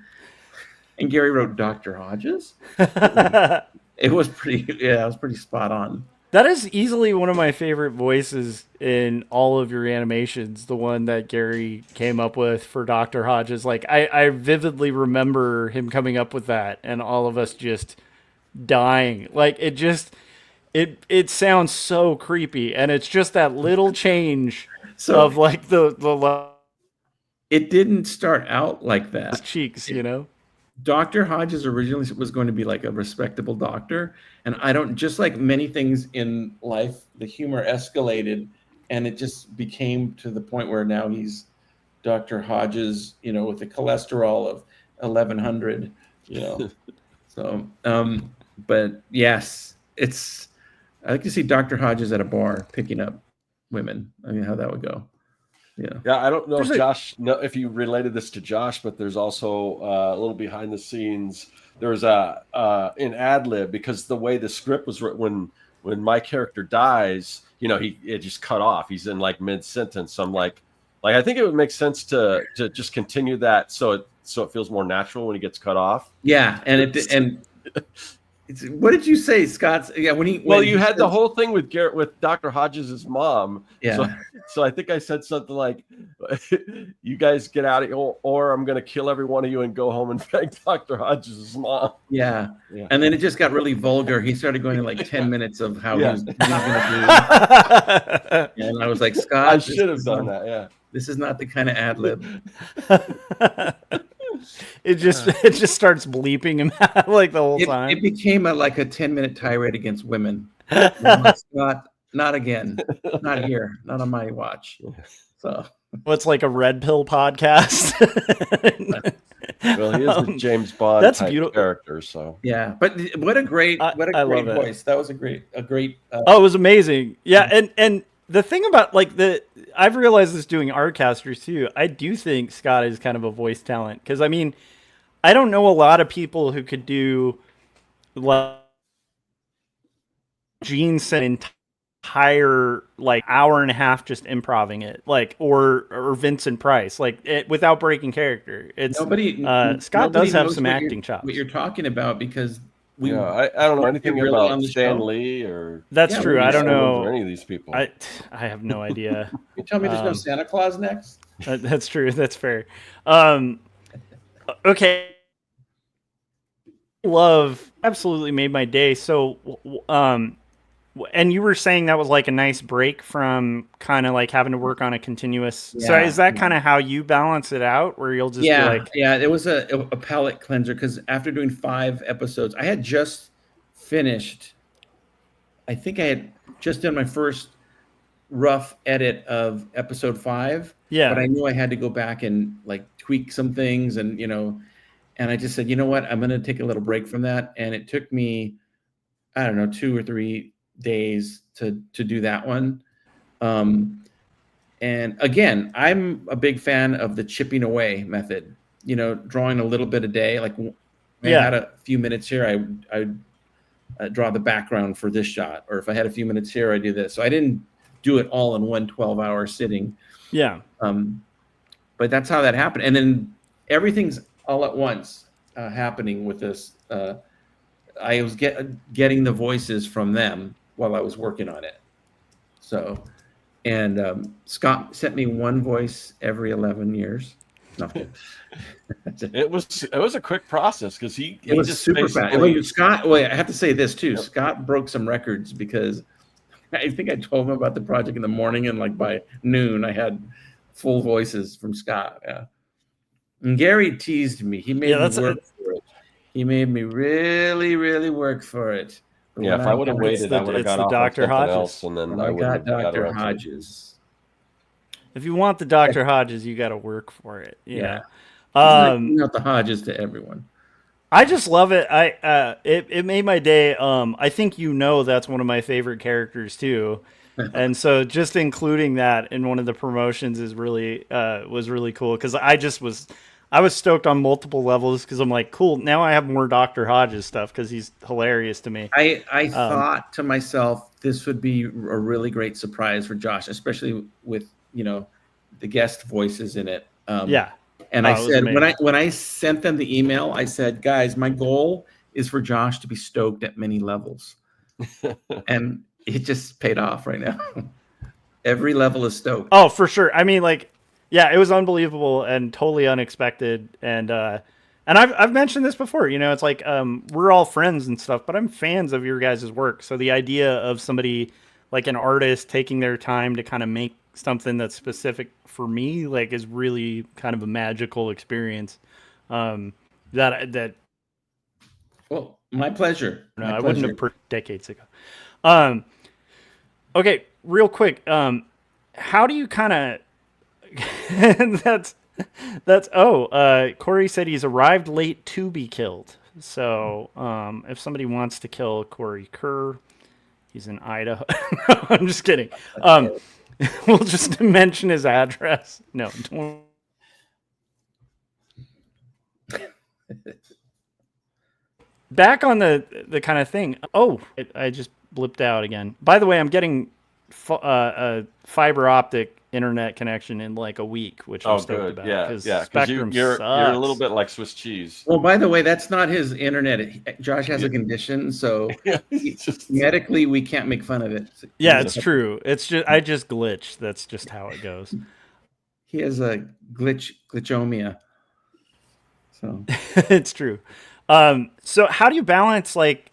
And Gary wrote Dr. Hodges. It was pretty spot on. That is easily one of my favorite voices in all of your animations, the one that Gary came up with for Dr. Hodges. Like, I vividly remember him coming up with that and all of us just dying. Like, it sounds so creepy, and it's just that little change of like the it didn't start out like that. Cheeks, you know. Dr. Hodges originally was going to be like a respectable doctor, and just like many things in life, the humor escalated, and it just became to the point where now he's Dr. Hodges, with a cholesterol of 1100, So, but yes, I like to see Dr. Hodges at a bar picking up women. I mean, how that would go. Yeah, I don't know if you related this to Josh, but there's also a little behind the scenes. There was an ad lib, because the way the script was written, when my character dies, it just cut off. He's in like mid sentence. So I'm like I think it would make sense to just continue that so it feels more natural when he gets cut off. Yeah, and What did you say, Scott? Yeah, Well, you had the whole thing with Garrett with Dr. Hodges' mom. Yeah. So I think I said something like, "You guys get out of here, or I'm going to kill every one of you and go home and beg Dr. Hodges' mom." Yeah. And then it just got really vulgar. He started going in like 10 minutes of how he was going to do. And I was like, Scott, I should have done that. Yeah. This is not the kind of ad lib. It just starts bleeping him out like the whole time. It became like a 10-minute tirade against women. Like, not again. Not here. Not on my watch. So what's like a red pill podcast? Well, he is a James Bond that's type beautiful character. So yeah, but what a great voice. That was a great. Oh, it was amazing. Yeah, and the thing about I've realized this doing Artcasters too. I do think Scott is kind of a voice talent because I mean, I don't know a lot of people who could do like Gene said entire like hour and a half just improvising it or Vincent Price without breaking character. It's Scott does have some acting chops. What you're talking about because I don't know anything about Stan Lee or that's true. I don't know any of these people. I have no idea. You tell me there's no Santa Claus next? That's true. That's fair. Okay. Love absolutely made my day. So, and you were saying that was like a nice break from kind of like having to work on a continuous. Yeah. So is that kind of how you balance it out where you'll just be like, it was a palate cleanser. Cause after doing 5 episodes, I had just finished. I think I had just done my first rough edit of episode 5. Yeah. But I knew I had to go back and like tweak some things and, and I just said, you know what, I'm going to take a little break from that. And it took me, I don't know, 2 or 3 days to do that one. And again, I'm a big fan of the chipping away method, drawing a little bit a day. Like I had a few minutes here, I draw the background for this shot. Or if I had a few minutes here, I do this. So I didn't do it all in one 12-hour sitting. Yeah. But that's how that happened. And then everything's all at once happening with this. I was getting the voices from them while I was working on it. So, and Scott sent me one voice every 11 years. No. It was a quick process because it was just super fast. Scott, I have to say this too. Yep. Scott broke some records because I think I told him about the project in the morning, and like by noon, I had full voices from Scott. Yeah. And Gary teased me. He made me work for it. He made me really, really work for it. But if I would have waited, I would have got off Dr. Hodges. Else, and then I got Dr. Hodges. If you want the Dr. Hodges, you got to work for it. Yeah. Not the Hodges to everyone. I just love it. It made my day. I think that's one of my favorite characters too, and so just including that in one of the promotions is really was really cool because I was stoked on multiple levels because I'm like, cool, now I have more Dr. Hodges stuff because he's hilarious to me. I thought to myself this would be a really great surprise for Josh, especially with the guest voices in it. And I said, when I sent them the email, I said, guys, my goal is for Josh to be stoked at many levels. And it just paid off right now. Every level is stoked. Oh, for sure. I mean, it was unbelievable and totally unexpected. And I've mentioned this before, it's like, we're all friends and stuff, but I'm fans of your guys' work. So the idea of somebody like an artist taking their time to kind of make something that's specific for me is really kind of a magical experience that well, my pleasure. I wouldn't have decades ago. Okay, real quick, how do you kind of that's Corey said he's arrived late to be killed. So if somebody wants to kill Corey Kerr, he's in Idaho. I'm just kidding. We'll just mention his address. No, don't. Back on the kind of thing. I just blipped out again. By the way, I'm getting fiber optic internet connection in like a week, which I'm stoked about. Yeah, because Spectrum you're a little bit like Swiss cheese. Well, by the way, that's not his internet. Josh has a condition, so medically we can't make fun of it. Yeah, it's true. It's just I just glitch. That's just how it goes. He has a glitchomia. So it's true. So how do you balance like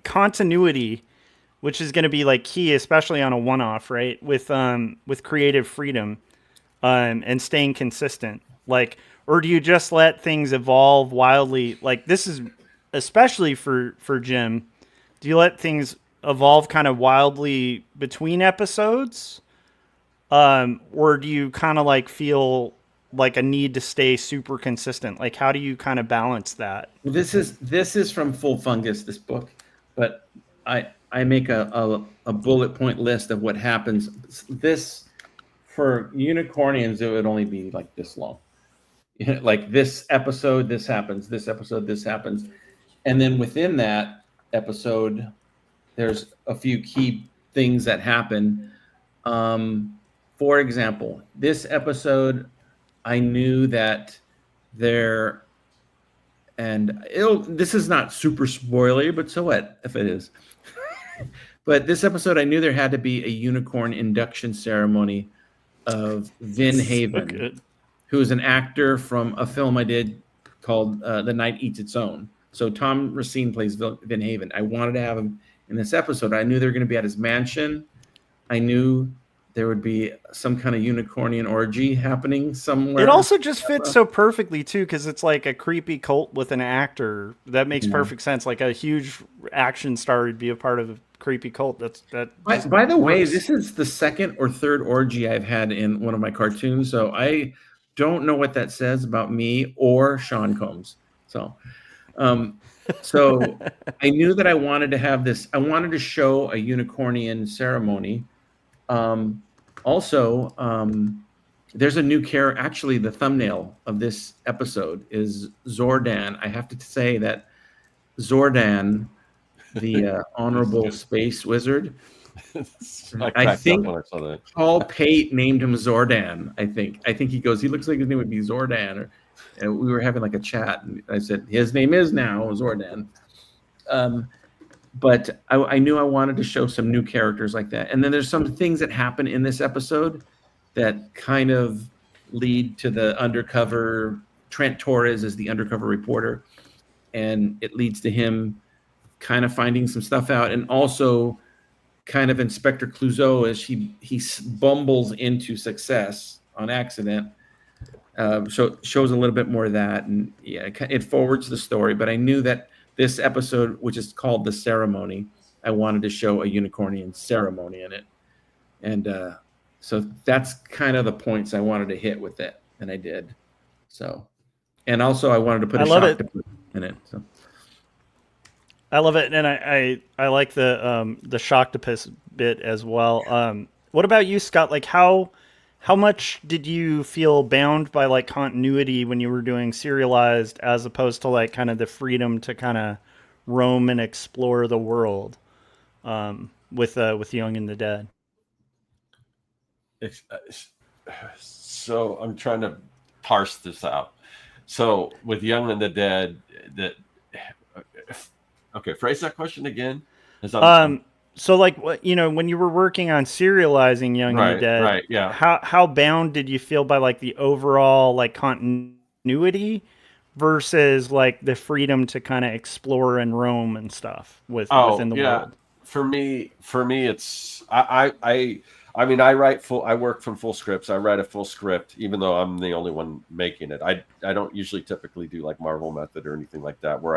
continuity, which is going to be like key, especially on a one-off, right? With creative freedom, and staying consistent, like, or do you just let things evolve wildly? Like this is especially for Jim. Do you let things evolve kind of wildly between episodes, or do you kind of like feel like a need to stay super consistent? Like, how do you kind of balance that? This is from Full Fungus, this book, but I make a bullet point list of what happens. This, for Unicornians, it would only be like this long. Like this episode, this happens. This episode, this happens. And then within that episode, there's a few key things that happen. For example, this episode, I knew that there, and this is not super spoilery, but so what if it is? But this episode, I knew there had to be a unicorn induction ceremony of Vin Haven, who is an actor from a film I did called The Night Eats Its Own. So Tom Racine plays Vin Haven. I wanted to have him in this episode. I knew they were going to be at his mansion. I knew there would be some kind of unicornian orgy happening somewhere. It also just fits so perfectly too, because it's like a creepy cult with an actor. That makes perfect sense. Like a huge action star would be a part of a creepy cult. By the way, this is the second or third orgy I've had in one of my cartoons, so I don't know what that says about me or Sean Combs. So I knew that I wanted to have this. I wanted to show a unicornian ceremony. There's a new character. Actually, the thumbnail of this episode is Zordan. I have to say that Zordan, the honorable space wizard, I think Paul Pate named him Zordan. I think he goes, he looks like his name would be Zordan. And we were having like a chat, and I said his name is now Zordan. But I knew I wanted to show some new characters like that. And then there's some things that happen in this episode that kind of lead to the undercover. Trent Torres is the undercover reporter, and it leads to him kind of finding some stuff out, and also kind of Inspector Clouseau as he bumbles into success on accident. So shows a little bit more of that, and yeah, it forwards the story. But I knew that this episode, which is called The Ceremony, I wanted to show a unicornian ceremony in it. And so that's kind of the points I wanted to hit with it, and I did. So, and also I wanted to put a Shocktopus in it. So I love it, and I like the Shocktopus bit as well. What about you, Scott? Like how much did you feel bound by like continuity when you were doing serialized, as opposed to like kind of the freedom to kind of roam and explore the world with Young and the Dead? So I'm trying to parse this out. So with Young and the Dead, okay, phrase that question again. So like, when you were working on serializing Young and the Dead, right, yeah. How bound did you feel by like the overall like continuity versus like the freedom to kind of explore and roam and stuff within the world? For me, it's I mean, I work from full scripts. I write a full script, even though I'm the only one making it. I don't usually typically do like Marvel method or anything like that, where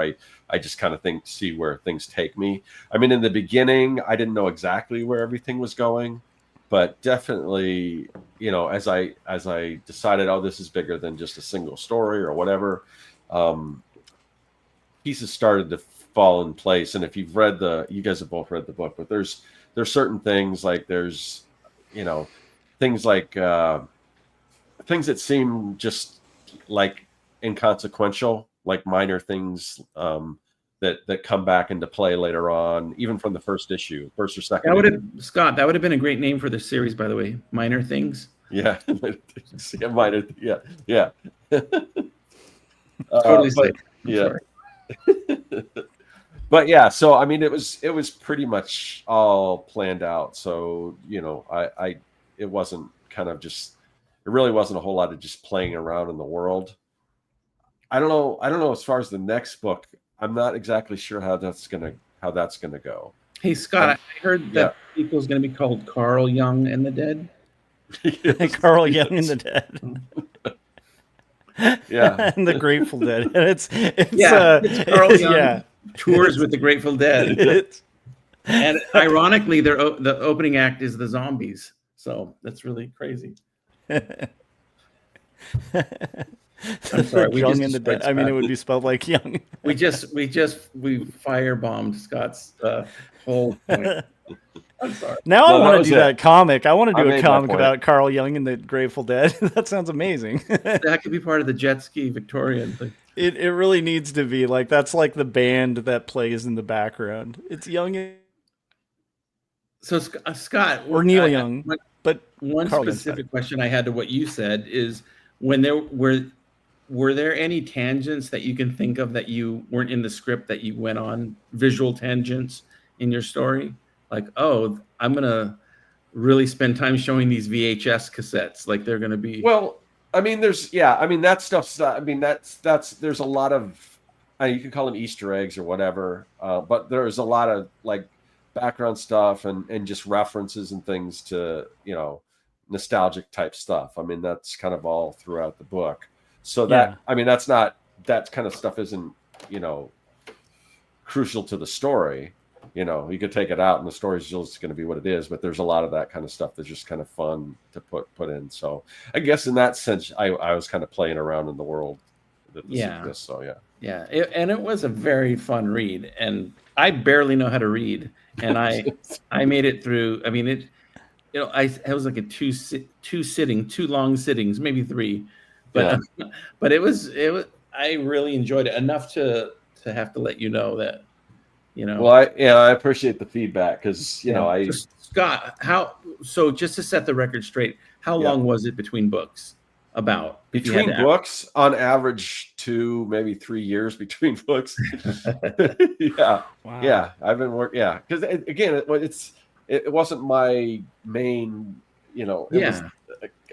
I just kind of see where things take me. I mean, in the beginning, I didn't know exactly where everything was going, but definitely, as I decided, oh, this is bigger than just a single story or whatever, pieces started to fall in place. And if you've read you guys have both read the book, but there's certain things like things like things that seem just like inconsequential, like minor things that that come back into play later on, even from the first issue, first or second. That would have Scott. That would have been a great name for the series, by the way. Minor Things. Yeah, yeah, minor. Yeah, yeah. Totally but, sick. yeah. But yeah, so I mean, it was pretty much all planned out. So it wasn't kind of just. It really wasn't a whole lot of just playing around in the world. I don't know. As far as the next book, I'm not exactly sure how that's gonna go. Hey Scott, I heard that the sequel is going to be called Carl Jung and the Dead. Carl Jung and the Dead. Yeah, and the Grateful Dead. It's Carl Jung yeah. tours with the Grateful Dead. And ironically, the opening act is the zombies. So that's really crazy. I'm sorry. Young and the Dead. I mean, it would be spelled like Young. we firebombed Scott's whole point. I'm sorry. Now I want to do that comic. I want to do a made comic my point. about Carl Jung and the Grateful Dead. That sounds amazing. That could be part of the jet ski Victorian thing. It really needs to be like that's like the band that plays in the background. It's Young and... So Scott or Neil Young. But one Carl specific question I had to what you said is when there were there any tangents that you can think of that you weren't in the script that you went on, visual tangents in your story? Like, oh, I'm going to really spend time showing these VHS cassettes. Like they're going to be. Well, I mean, that stuff's, I mean, there's a lot of, you can call them Easter eggs or whatever. But there's a lot of like background stuff and just references and things to, nostalgic type stuff. I mean, that's kind of all throughout the book. So that kind of stuff isn't, crucial to the story. You could take it out and the story's just going to be what it is, but there's a lot of that kind of stuff that's just kind of fun to put in. So I guess in that sense, I was kind of playing around in the world that this exists. So yeah. And it was a very fun read, and I barely know how to read, and I made it through. I mean, it was like a two long sittings, maybe 3, but but it was I really enjoyed it enough to have to let you know that. Well, I appreciate the feedback because Scott, so just to set the record straight, how long was it between books? Between books, on average 2, maybe 3 years between books. Yeah, wow. Yeah, I've been working. Yeah, because again, it wasn't my main. I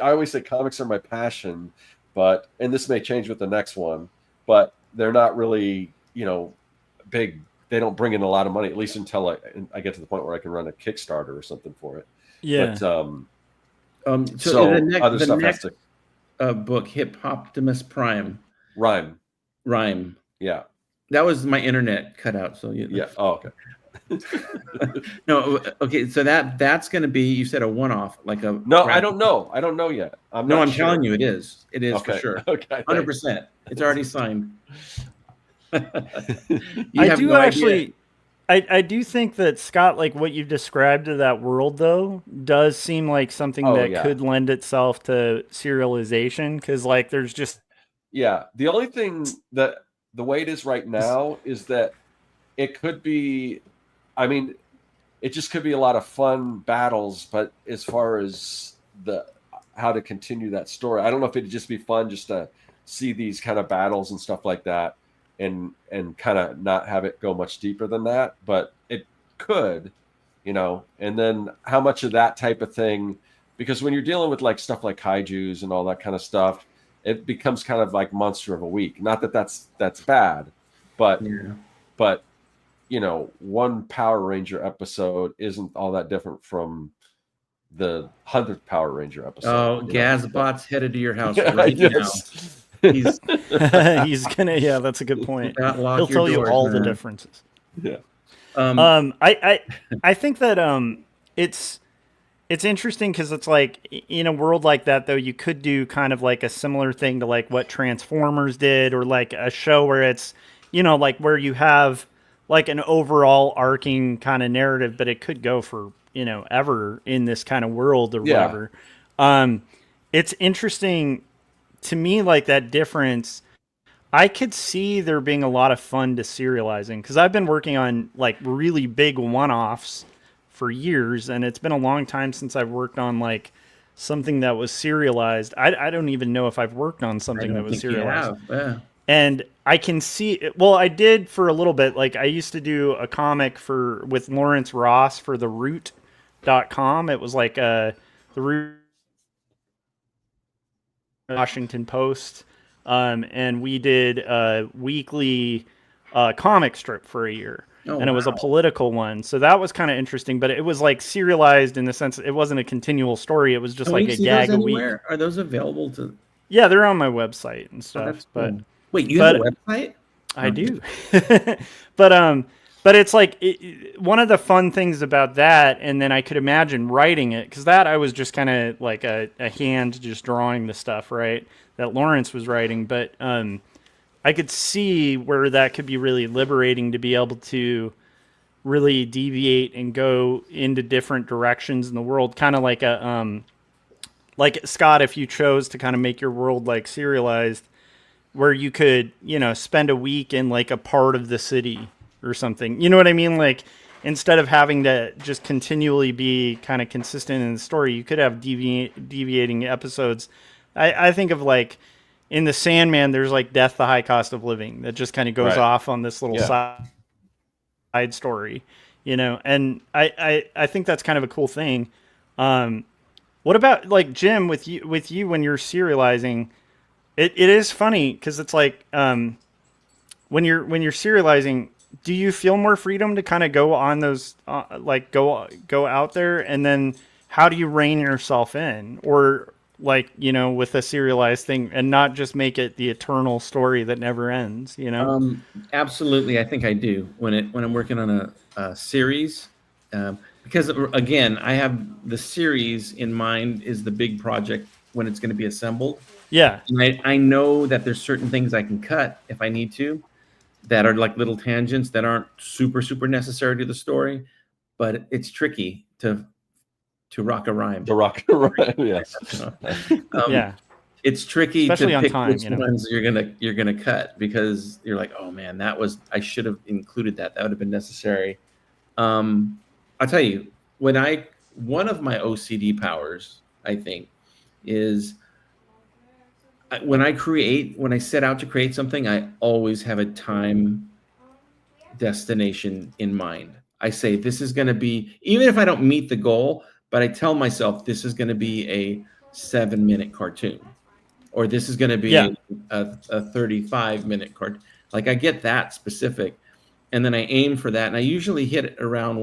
always say comics are my passion, and this may change with the next one, but they're not really big. They don't bring in a lot of money, at least until I get to the point where I can run a Kickstarter or something for it. Yeah. But, so the next book, Hip Optimus Prime. Rhyme. Yeah. That was my internet cut out. So yeah. Oh, okay. No. Okay. So that's going to be, you said, a one-off, like a. No, I don't know. I don't know yet. I'm telling you, it is. It is for sure. Okay. 100%. It's already signed. I do think that Scott, like what you've described of that world though, does seem like something could lend itself to serialization, because like there's just the only thing that the way it is right now is that it could be, I mean, it just could be a lot of fun battles, but as far as how to continue that story, I don't know if it'd just be fun just to see these kind of battles and stuff like that. And kind of not have it go much deeper than that, but it could, and then how much of that type of thing, because when you're dealing with like stuff like kaijus and all that kind of stuff, it becomes kind of like monster of a week. Not that that's bad, but one Power Ranger episode isn't all that different from the 100th Power Ranger episode. Oh, Gazbot's headed to your house right now. He's gonna. Yeah, that's a good point. He'll tell you all the differences. Yeah. I think that it's interesting because it's like in a world like that though, you could do kind of like a similar thing to like what Transformers did, or like a show where it's like where you have like an overall arcing kind of narrative, but it could go for ever in this kind of world or whatever. It's interesting to me, like that difference I could see there being a lot of fun to serializing because I've been working on like really big one-offs for years, and it's been a long time since I've worked on like something that was serialized. I don't even know if I've worked on I something that don't was think you serialized. have. Yeah. And I can see it. Well, I did for a little bit. Like I used to do a comic with Lawrence Ross for the Root.com. It was like the Root Washington Post. And we did a weekly comic strip for a year. Oh, And it was a wow. political one. So that was kind of interesting, but it was like serialized in the sense it wasn't a continual story. It was just Can like we a see gag those a week. anywhere? Are those available to? Yeah, they're on my website and Oh, stuff. that's But cool. Wait, you have a website? I Okay. do. But it's like one of the fun things about that, and then I could imagine writing it because that I was just kind of like a hand just drawing the stuff, right? That Lawrence was writing, but I could see where that could be really liberating to be able to really deviate and go into different directions in the world, kind of like Scott, if you chose to kind of make your world like serialized, where you could, spend a week in like a part of the city or something. You know what I mean? Like instead of having to just continually be kind of consistent in the story, you could have deviating episodes. I think of like in the Sandman, there's like Death, the High Cost of Living that just kind of goes Right. off on this little Yeah. side story, and I think that's kind of a cool thing. What about like Jim with you when you're serializing? It is funny because it's like when you're serializing, do you feel more freedom to kind of go on those like go out there, and then how do you rein yourself in, or like with a serialized thing and not just make it the eternal story that never ends? Absolutely, I think I do when I'm working on a series, because again, I have the series in mind is the big project when it's going to be assembled. Yeah, And I know that there's certain things I can cut if I need to, that are like little tangents that aren't super necessary to the story, but it's tricky to rock a rhyme. The rock, right? Yes. yeah. It's tricky Especially to on pick time, which ones you're gonna cut because you're like, oh man, I should have included that. That would have been necessary. I'll tell you, one of my OCD powers, I think, is when I set out to create something, I always have a time destination in mind. I say this is going to be, even if I don't meet the goal, but I tell myself this is going to be a 7-minute cartoon, or this is going to be a 35-minute cartoon. Like I get that specific, and then I aim for that, and I usually hit it around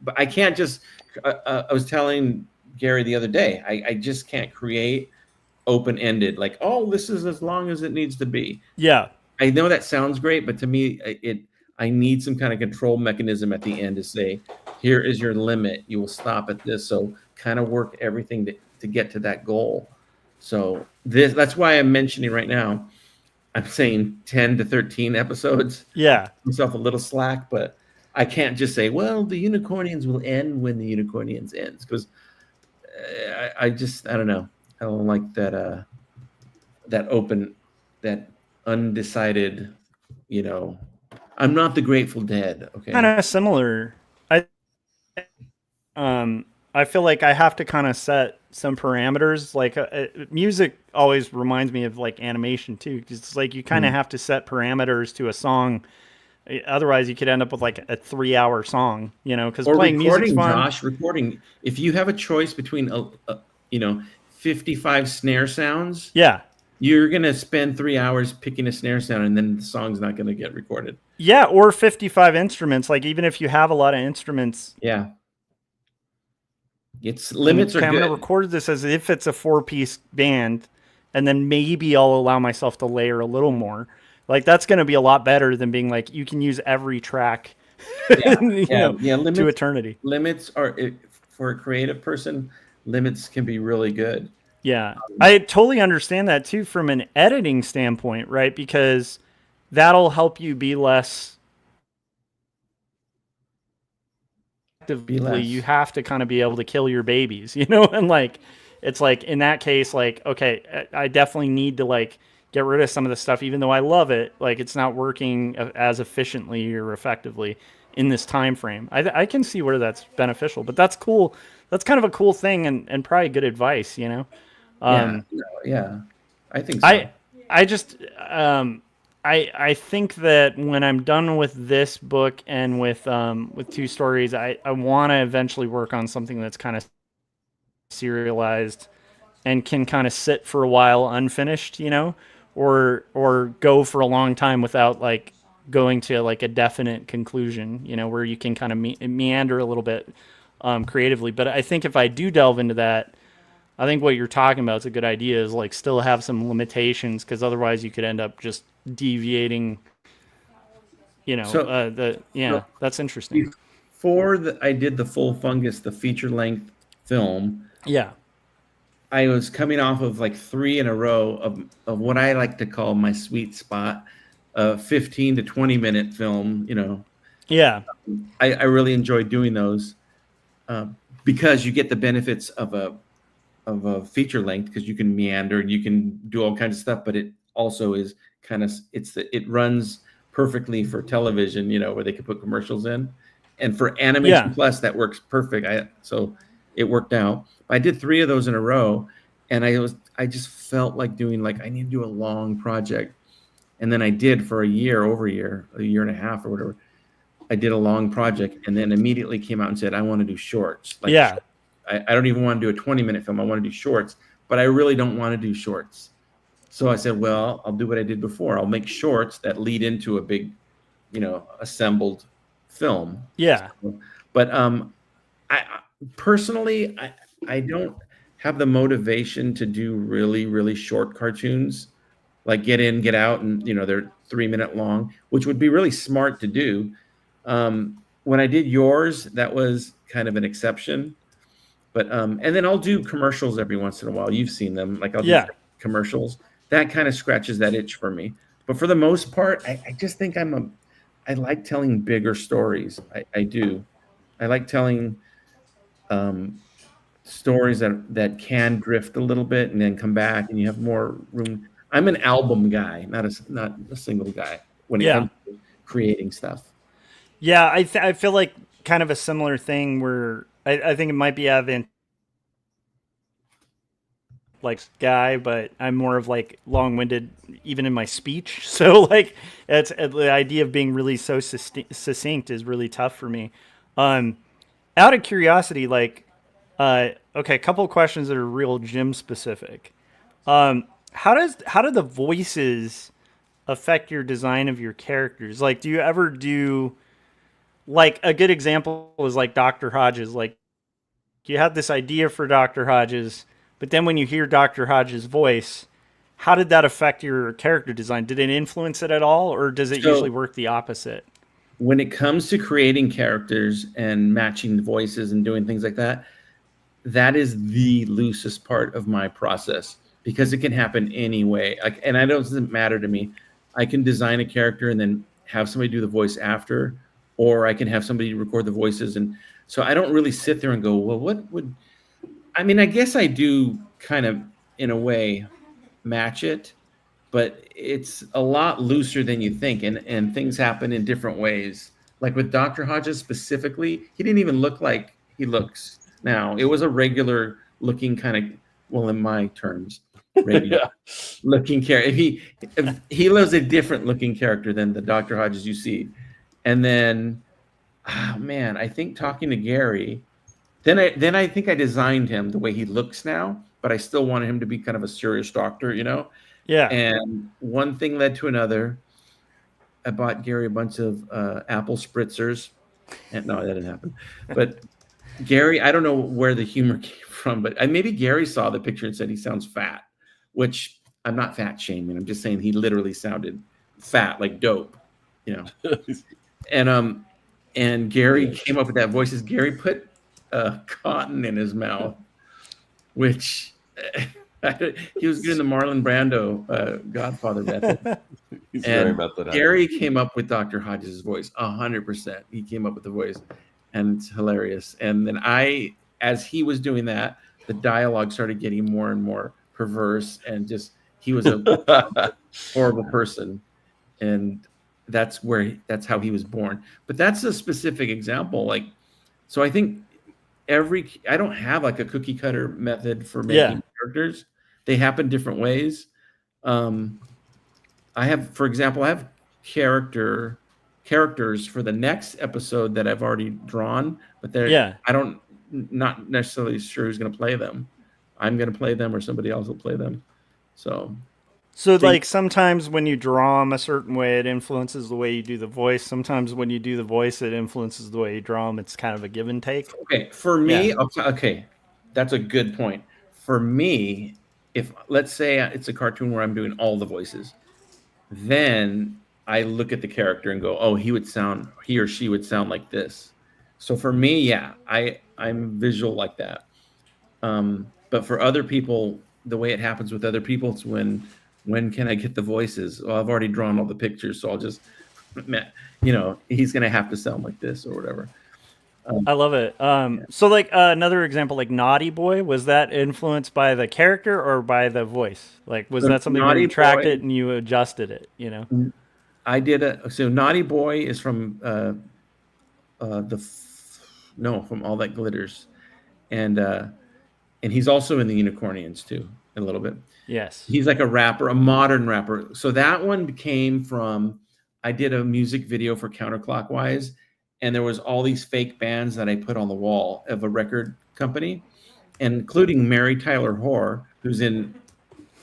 but I can't just. I was telling Gary the other day, I just can't create open-ended, like, oh, this is as long as it needs to be. Yeah. I know that sounds great, but to me, I need some kind of control mechanism at the end to say, here is your limit. You will stop at this. So kind of work everything to get to that goal. So that's why I'm mentioning right now, I'm saying 10 to 13 episodes. Yeah. Myself a little slack, but I can't just say, well, the Unicornians will end when the Unicornians ends, because I don't know. I don't like that that undecided, I'm not the Grateful Dead. Okay. Kind of similar. I feel like I have to kind of set some parameters. Like music always reminds me of like animation too, because it's like you kind of have to set parameters to a song. Otherwise, you could end up with like a 3-hour song, because playing music's fun. Josh, recording. If you have a choice between 55 snare sounds, yeah, you're gonna spend 3 hours picking a snare sound, and then the song's not gonna get recorded. Yeah, or 55 instruments. Like even if you have a lot of instruments, yeah, its limits are good. I'm gonna record this as if it's a 4-piece band, and then maybe I'll allow myself to layer a little more. Like that's going to be a lot better than being like you can use every track, to eternity. Limits are, for a creative person, limits can be really good. Yeah, I totally understand that too from an editing standpoint, right? Because that'll help you be less. You have to kind of be able to kill your babies, and like it's like in that case, like okay, I definitely need to like get rid of some of the stuff, even though I love it. Like it's not working as efficiently or effectively in this time frame. I can see where that's beneficial, but that's cool. That's kind of a cool thing and probably good advice, you know? Yeah, yeah, I think so. I just I think that when I'm done with this book and with two stories, I want to eventually work on something that's kind of serialized and can kind of sit for a while unfinished, you know, or go for a long time without like going to like a definite conclusion, you know, where you can kind of meander a little bit creatively. But I think if I do delve into that, I think what you're talking about is a good idea. Is like still have some limitations because otherwise you could end up just deviating. You know, So that's interesting. before I did the Full Fungus, the feature length film, Yeah, I was coming off of like 3 in a row of what I like to call my sweet spot, a 15 to 20 minute film. You know, yeah, I really enjoy doing those uh, because you get the benefits of a feature length because you can meander and you can do all kinds of stuff, but it also is kind of it runs perfectly for television, you know, where they can put commercials in, and for Animation yeah, Plus that works perfect. So it worked out. I did 3 of those in a row, and I just felt like doing like I need to do a long project, and then I did for over a year and a half or whatever. I did a long project, and then immediately came out and said I want to do shorts. Like yeah, I don't even want to do a 20-minute film. I want to do shorts, but I really don't want to do shorts. So I said, well, I'll do what I did before. I'll make shorts that lead into a big, you know, assembled film. yeah, But I personally, I don't have the motivation to do really, really short cartoons, like get in, get out, and you know they're 3 minute long, which would be really smart to do. When I did yours, that was kind of an exception. But and then I'll do commercials every once in a while. You've seen them, like I'll do yeah. commercials. That kind of scratches that itch for me. But for the most part, I just think I like telling bigger stories. I do. I like telling stories that can drift a little bit and then come back, and you have more room. I'm an album guy, not a single guy when it Yeah. comes to creating stuff. Yeah, I feel like kind of a similar thing where I think it might be advent like guy, but I'm more of like long-winded even in my speech. So like it's the idea of being really so succinct is really tough for me. Um, Out of curiosity, like okay, a couple of questions that are real Jim specific. How do the voices affect your design of your characters? Like, do you ever do like a good example was like Dr. Hodges. Like you had this idea for Dr. Hodges, but then when you hear Dr. Hodges' voice, how did that affect your character design? Did it influence it at all, or does it usually work the opposite? When it comes to creating characters and matching the voices and doing things like that, that is the loosest part of my process because it can happen anyway. Like, and I don't, it doesn't matter to me. I can design a character and then have somebody do the voice after, or I can have somebody record the voices. And so I don't really sit there and go, well, what would, I mean, I guess I do kind of in a way match it, but it's a lot looser than you think. And things happen in different ways. Like with Dr. Hodges specifically, he didn't even look like he looks now. It was a regular looking kind of, well, in my terms, regular looking character. He was a different looking character than the Dr. Hodges you see. And then, oh man, I think talking to Gary, then I think I designed him the way he looks now, but I still wanted him to be kind of a serious doctor, you know? Yeah. And one thing led to another. I bought Gary a bunch of apple spritzers. And no, that didn't happen. But Gary, I don't know where the humor came from, but maybe Gary saw the picture and said he sounds fat, which I'm not fat shaming. I'm just saying he literally sounded fat, like dope, you know? And Gary came up with that voice. As Gary put cotton in his mouth, which he was doing the Marlon Brando Godfather method. He's And very method. Gary came up with Dr. Hodges' voice, 100%. He came up with the voice, and it's hilarious. And then as he was doing that, the dialogue started getting more and more perverse, and just he was a horrible person, and that's how he was born. But that's a specific example. Like, so I think I don't have like a cookie cutter method for making characters. They happen different ways. For example, I have characters for the next episode that I've already drawn, but not necessarily sure who's going to play them. I'm going to play them, or somebody else will play them. So like sometimes when you draw them a certain way, it influences the way you do the voice. Sometimes when you do the voice, it influences the way you draw them. It's kind of a give and take. Okay, for me, okay, that's a good point. For me, if let's say it's a cartoon where I'm doing all the voices, then I look at the character and go, oh, he or she would sound like this. So for me, yeah, I'm visual like that. But for other people, the way it happens with other people, it's when can I get the voices? Well, I've already drawn all the pictures, so I'll just, he's going to have to sound like this or whatever. I love it. So like another example, like Naughty Boy, was that influenced by the character or by the voice? Like, was that something where you tracked it and you adjusted it, I did so Naughty Boy is from from All That Glitters. And he's also in the Unicornians too, a little bit. Yes. He's like a rapper, a modern rapper. So that one came from, I did a music video for Counterclockwise, and there was all these fake bands that I put on the wall of a record company, including Mary Tyler Hoare, who's in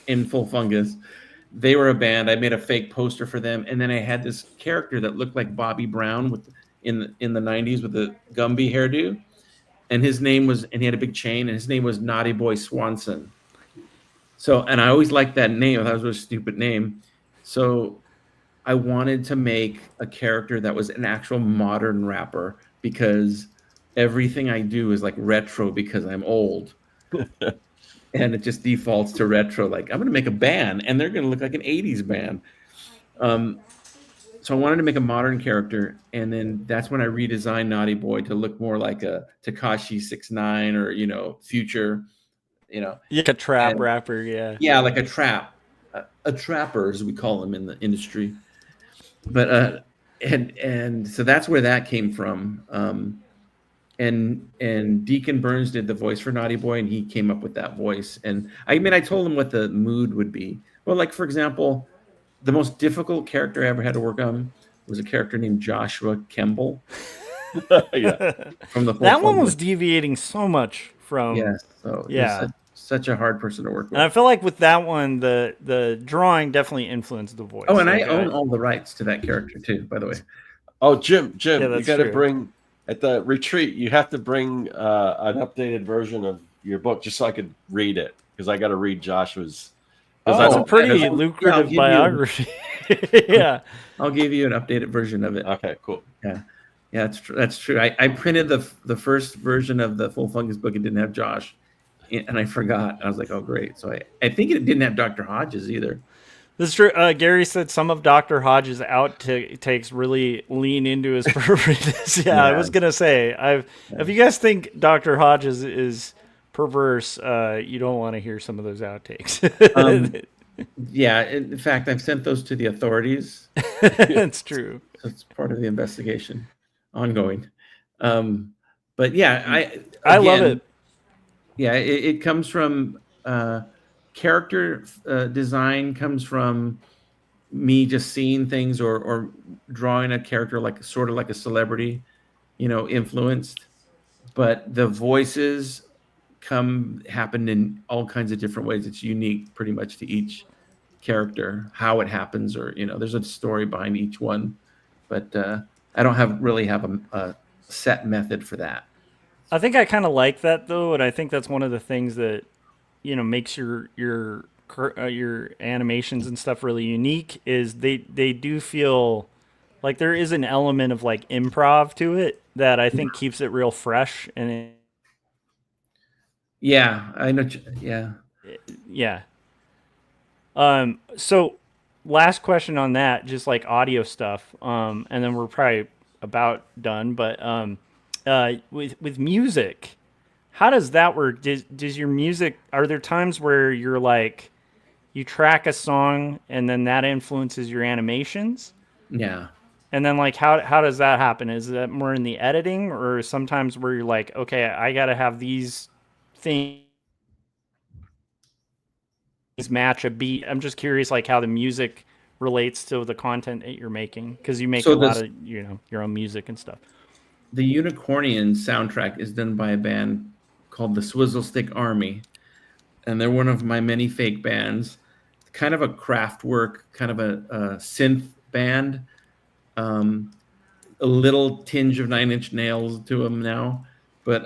Full Fungus. They were a band. I made a fake poster for them. And then I had this character that looked like Bobby Brown in the 90s with the Gumby hairdo. And his name was, and he had a big chain, and his name was Naughty Boy Swanson. So, and I always liked that name. That was a stupid name. So I wanted to make a character that was an actual modern rapper, because everything I do is like retro because I'm old. And it just defaults to retro. Like, I'm going to make a band and they're going to look like an 80s band. So I wanted to make a modern character, and then that's when I redesigned Naughty Boy to look more like a Tekashi 6ix9ine or, Future, Like a trap rapper, yeah. Yeah, like a trapper, as we call them in the industry. But and so that's where that came from. And Deacon Burns did the voice for Naughty Boy, and he came up with that voice. And I told him what the mood would be. Well, like, for example, the most difficult character I ever had to work on was a character named Joshua Kemble. Yeah. From the that one was deviating so much from. Yes. So yeah. Such a hard person to work with. And I feel like with that one, the drawing definitely influenced the voice. Oh, and I own all the rights to that character too, by the way. Oh, Jim, Yeah, you got to bring at the retreat. You have to bring an updated version of your book just so I could read it, because I got to read Joshua's. That's a pretty lucrative biography. Yeah, I'll give you an updated version of it. Okay, cool. Yeah, that's true. I printed the first version of the Full Fungus book. It didn't have Josh, and I forgot. I was like, oh great. So I think it didn't have Dr. Hodges either. That's true. Gary said some of Dr. Hodges' outtakes really lean into his perverseness. Yeah, I was gonna say, if you guys think Dr. Hodges is perverse, you don't want to hear some of those outtakes. Yeah, in fact, I've sent those to the authorities. That's true. So it's part of the investigation, ongoing. But yeah, I love it. Yeah, it comes from character design comes from me just seeing things or drawing a character like sort of like a celebrity, influenced. But the voices happen in all kinds of different ways. It's unique pretty much to each character, how it happens, or there's a story behind each one. But I don't really have a set method for that. I think I kind of like that though, and I think that's one of the things that makes your animations and stuff really unique. Is they do feel like there is an element of like improv to it that I think keeps it real fresh. And yeah, I know. Yeah. So last question on that, just like audio stuff, and then we're probably about done. But with music, how does that work? Does your music? Are there times where you're like, you track a song and then that influences your animations. Yeah. And then like how does that happen? Is that more in the editing, or sometimes where you're like, okay, I got to have these things match a beat? I'm just curious like how the music relates to the content that you're making, because you make So a lot of, you know, your own music and stuff. The Unicornian soundtrack is done by a band called the Swizzle Stick Army, and they're one of my many fake bands. Kind of a Kraftwerk, kind of a synth band. A little tinge of Nine Inch Nails to them now, but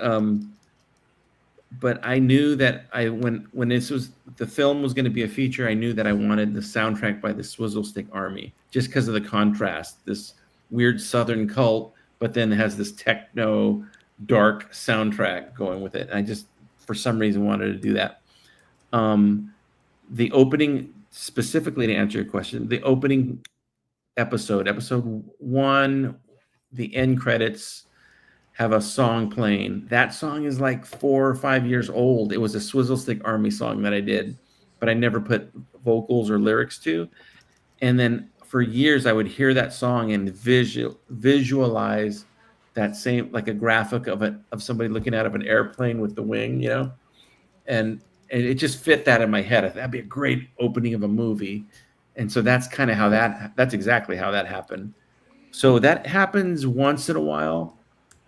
I knew that when this was the film was going to be a feature, I knew that I wanted the soundtrack by the Swizzle Stick Army just because of the contrast. This weird Southern cult, but then has this techno dark soundtrack going with it. I just for some reason wanted to do that. The opening, specifically to answer your question, the opening episode 1, the end credits have a song playing. That song is like 4 or 5 years old. It was a Swizzle Stick Army song that I did, but I never put vocals or lyrics to. And then for years, I would hear that song and visualize that same, like a graphic of somebody looking out of an airplane with the wing, you know, and it just fit that in my head. I thought that'd be a great opening of a movie. And so that's kind of how that's exactly how that happened. So that happens once in a while,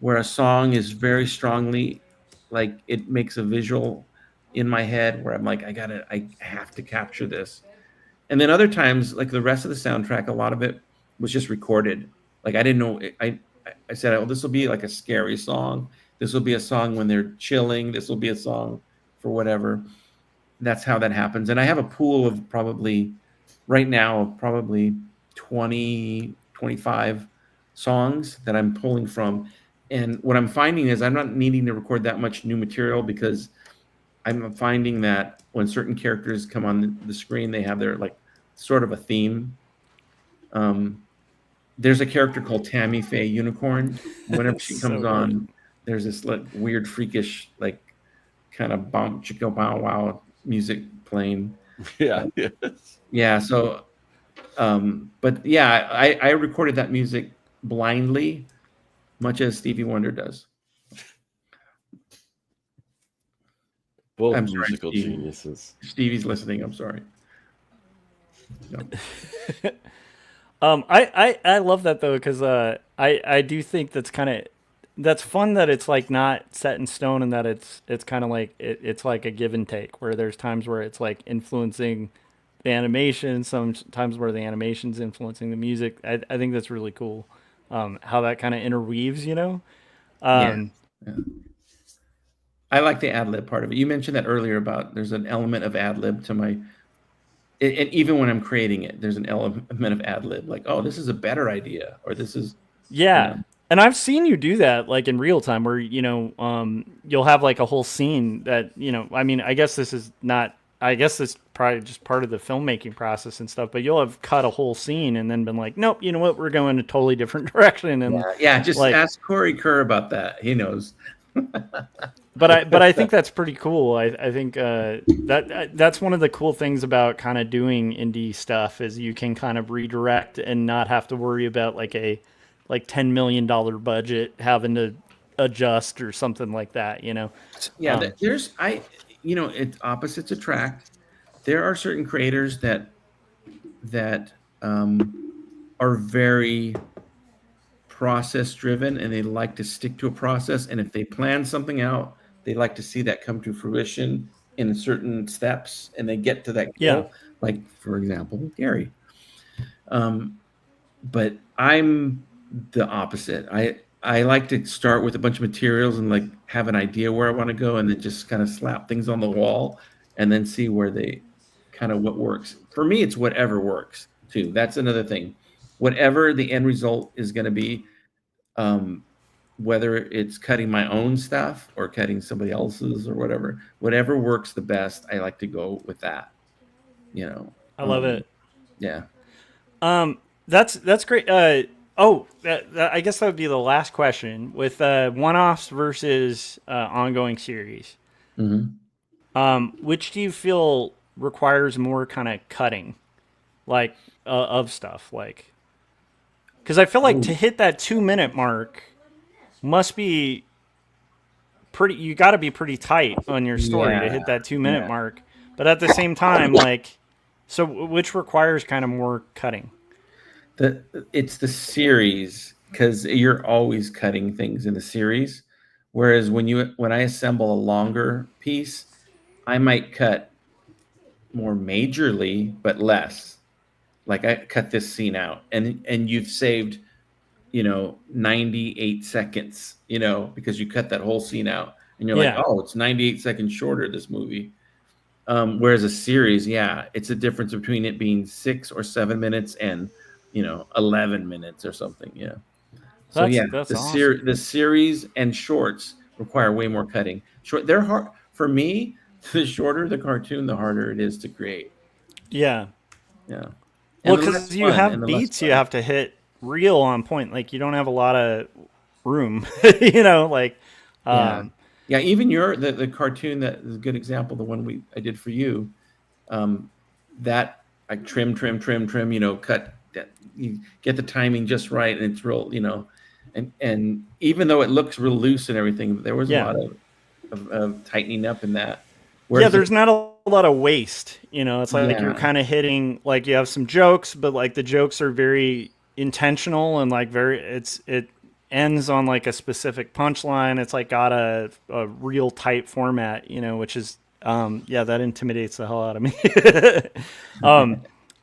where a song is very strongly, like it makes a visual in my head where I'm like, I have to capture this. And then other times, like the rest of the soundtrack, a lot of it was just recorded. Like I didn't know, I said, oh, this will be like a scary song. This will be a song when they're chilling. This will be a song for whatever. That's how that happens. And I have a pool of right now, probably 20, 25 songs that I'm pulling from. And what I'm finding is I'm not needing to record that much new material, because I'm finding that when certain characters come on the screen, they have their like sort of a theme. There's a character called Tammy Faye Unicorn. Whenever she comes on, there's this like weird, freakish, like kind of bump chicka bow wow music playing. Yeah. Yeah. So, but yeah, I recorded that music blindly, much as Stevie Wonder does. Both I'm sorry, musical Stevie. geniuses. Stevie's listening. I'm sorry. No. I love that though, because I do think that's fun that it's like not set in stone, and that it's kind of like it's like a give and take, where there's times where it's like influencing the animation, sometimes where the animation's influencing the music. I think that's really cool, how that kind of interweaves, you know. Yeah. I like the ad lib part of it. You mentioned that earlier about there's an element of ad lib to my, and even when I'm creating it, there's an element of ad lib, like, oh, this is a better idea, or this is, yeah. You know. And I've seen you do that, like in real time, where, you know, you'll have like a whole scene that, you know, I mean, I guess this is probably just part of the filmmaking process and stuff, but you'll have cut a whole scene and then been like, nope, you know what, we're going a totally different direction. And just like, ask Corey Kerr about that. He knows. But I think that's pretty cool. I think that's one of the cool things about kind of doing indie stuff, is you can kind of redirect and not have to worry about like a $10 million budget having to adjust or something like that, you know? Yeah, it's opposites attract. There are certain creators that are very process driven, and they like to stick to a process. And if they plan something out, they like to see that come to fruition in certain steps, and they get to that goal. Yeah. Like, for example, Gary. But I'm the opposite. I like to start with a bunch of materials and like have an idea where I want to go, and then just kind of slap things on the wall and then see where what works. For me, it's whatever works too. That's another thing. Whatever the end result is going to be, whether it's cutting my own stuff or cutting somebody else's or whatever works the best, I like to go with that. You know, I love it. Yeah. That's great. I guess that would be the last question with one-offs versus ongoing series. Mm-hmm. Which do you feel requires more kind of cutting, like of stuff, like because I feel like to hit that 2 minute mark must be pretty. You got to be pretty tight on your story to hit that 2 minute mark. But at the same time, like, so which requires kind of more cutting. It's the series, because you're always cutting things in the series. Whereas when I assemble a longer piece, I might cut more majorly, but less. Like I cut this scene out, and you've saved, 98 seconds, because you cut that whole scene out, and you're like, oh, it's 98 seconds shorter, this movie. Whereas a series, it's a difference between it being 6 or 7 minutes and 11 minutes or something. Yeah. So That's awesome. the series and shorts require way more cutting. They're hard for me. The shorter the cartoon, the harder it is to create. Yeah. Yeah. Well, because you have beats you have to hit real on point. Like you don't have a lot of room, like. Yeah. Even the cartoon that is a good example. The one I did for you, that I trim, cut. That you get the timing just right, and it's real, and even though it looks real loose and everything, there was a lot of tightening up in that. Whereas there's not a lot of waste. It's like you're kind of hitting, like you have some jokes, but like the jokes are very intentional and like it ends on like a specific punchline. It's like got a real tight format, which is that intimidates the hell out of me.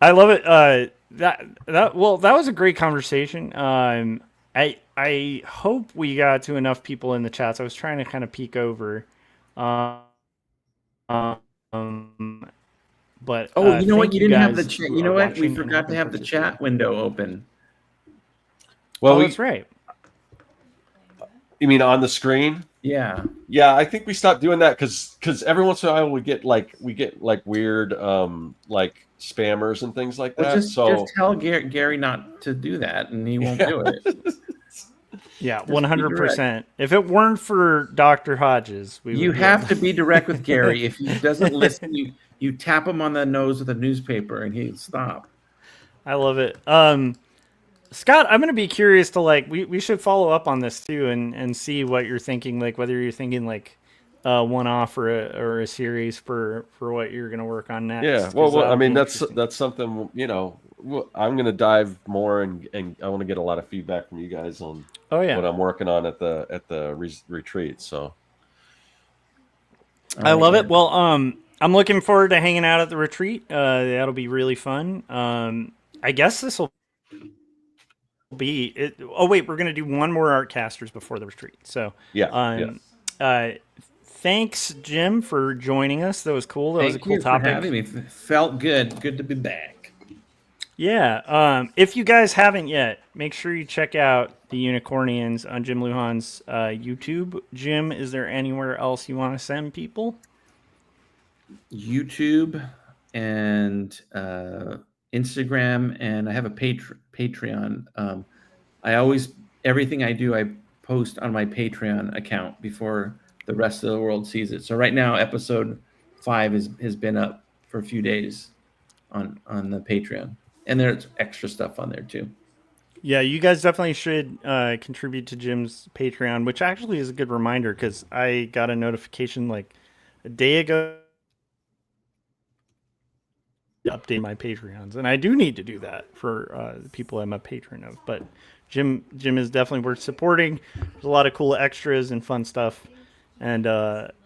I love it. That was a great conversation. I hope we got to enough people in the chats. I was trying to kind of peek over. But you know what? You didn't have the chat. You know what? We forgot to have the chat window open. Well, that's right. You mean on the screen? Yeah. Yeah, I think we stopped doing that because every once in a while we get weird like spammers and things like that. Just tell Gary not to do that, and he won't do it. Yeah, 100%. If it weren't for Dr. Hodges, you have to be direct with Gary. If he doesn't listen, you tap him on the nose with a newspaper, and he'll stop. I love it. Scott, I'm going to be curious to we should follow up on this too and see what you're thinking, like whether you're thinking like one-off or a series for what you're going to work on next. Yeah, well, I mean that's something I'm going to dive more and I want to get a lot of feedback from you guys on what I'm working on at the retreat. So I love it. Well, I'm looking forward to hanging out at the retreat. That'll be really fun. I guess this will be it. Oh wait, we're gonna do one more Artcasters before the retreat. So thanks, Jim, for joining us. That was cool. That was a cool topic. For having me. Felt good. Good to be back. Yeah. If you guys haven't yet, make sure you check out the Unicornians on Jim Lujan's YouTube. Jim, is there anywhere else you want to send people? YouTube and Instagram, and I have a Patreon. Everything I do, I post on my Patreon account before the rest of the world sees it. So right now, episode 5 has been up for a few days on the Patreon, and there's extra stuff on there too. Yeah, you guys definitely should contribute to Jim's Patreon, which actually is a good reminder because I got a notification like a day ago update my Patreons, and I do need to do that for the people I'm a patron of. But Jim is definitely worth supporting. There's a lot of cool extras and fun stuff, and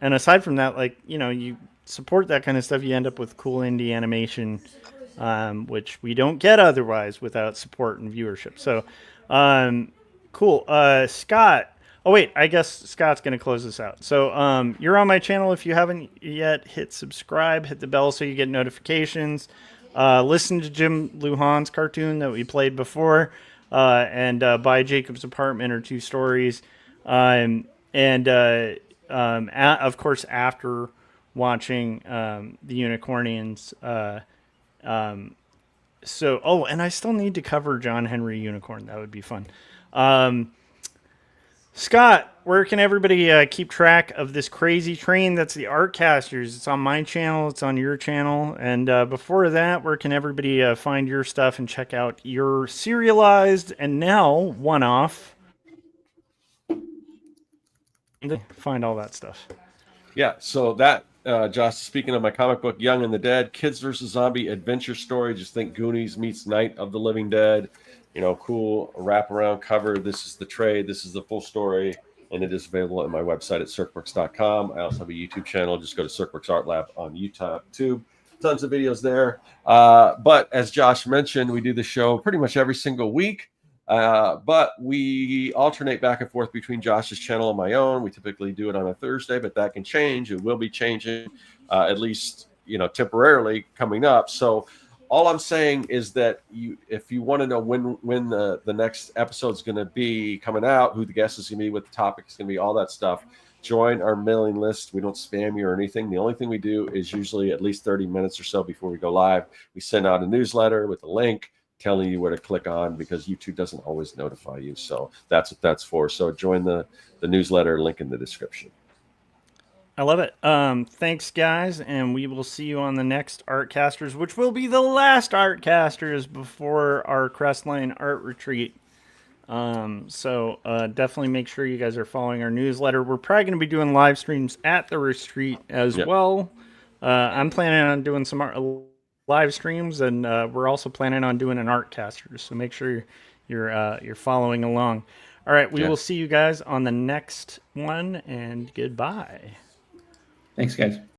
aside from that, you support that kind of stuff, you end up with cool indie animation, which we don't get otherwise without support and viewership. So cool. Scott. Oh, wait, I guess Scott's going to close this out. So you're on my channel. If you haven't yet, hit subscribe, hit the bell so you get notifications. Listen to Jim Lujan's cartoon that we played before, and buy Jacob's Apartment or Two Stories. Of course, after watching the Unicornians. And I still need to cover John Henry Unicorn. That would be fun. Scott, where can everybody keep track of this crazy train that's the Artcasters? It's on my channel, it's on your channel. And before that, where can everybody find your stuff and check out your serialized and now one-off? Find all that stuff. Yeah, so that, Josh, speaking of my comic book, Young and the Dead, Kids vs. Zombie adventure story. Just think Goonies meets Night of the Living Dead. You know, cool wraparound cover. This is the trade. This is the full story. And it is available at my website at circworks.com. I also have a YouTube channel. Just go to Circworks Art Lab on YouTube. Tons of videos there. But as Josh mentioned, we do the show pretty much every single week. But we alternate back and forth between Josh's channel and my own. We typically do it on a Thursday, but that can change. It will be changing, at least, you know, temporarily coming up. So all I'm saying is that if you want to know when the next episode is going to be coming out, who the guest is going to be, what the topic is going to be, all that stuff, join our mailing list. We don't spam you or anything. The only thing we do is usually at least 30 minutes or so before we go live, we send out a newsletter with a link telling you where to click on, because YouTube doesn't always notify you. So that's what that's for. So join the newsletter, link in the description. I love it. Thanks, guys, and we will see you on the next Artcasters, which will be the last Artcasters before our Crestline Art Retreat. So definitely make sure you guys are following our newsletter. We're probably going to be doing live streams at the retreat as well. I'm planning on doing some live streams, and we're also planning on doing an Artcasters. So make sure you're following along. All right, we will see you guys on the next one, and goodbye. Thanks, guys.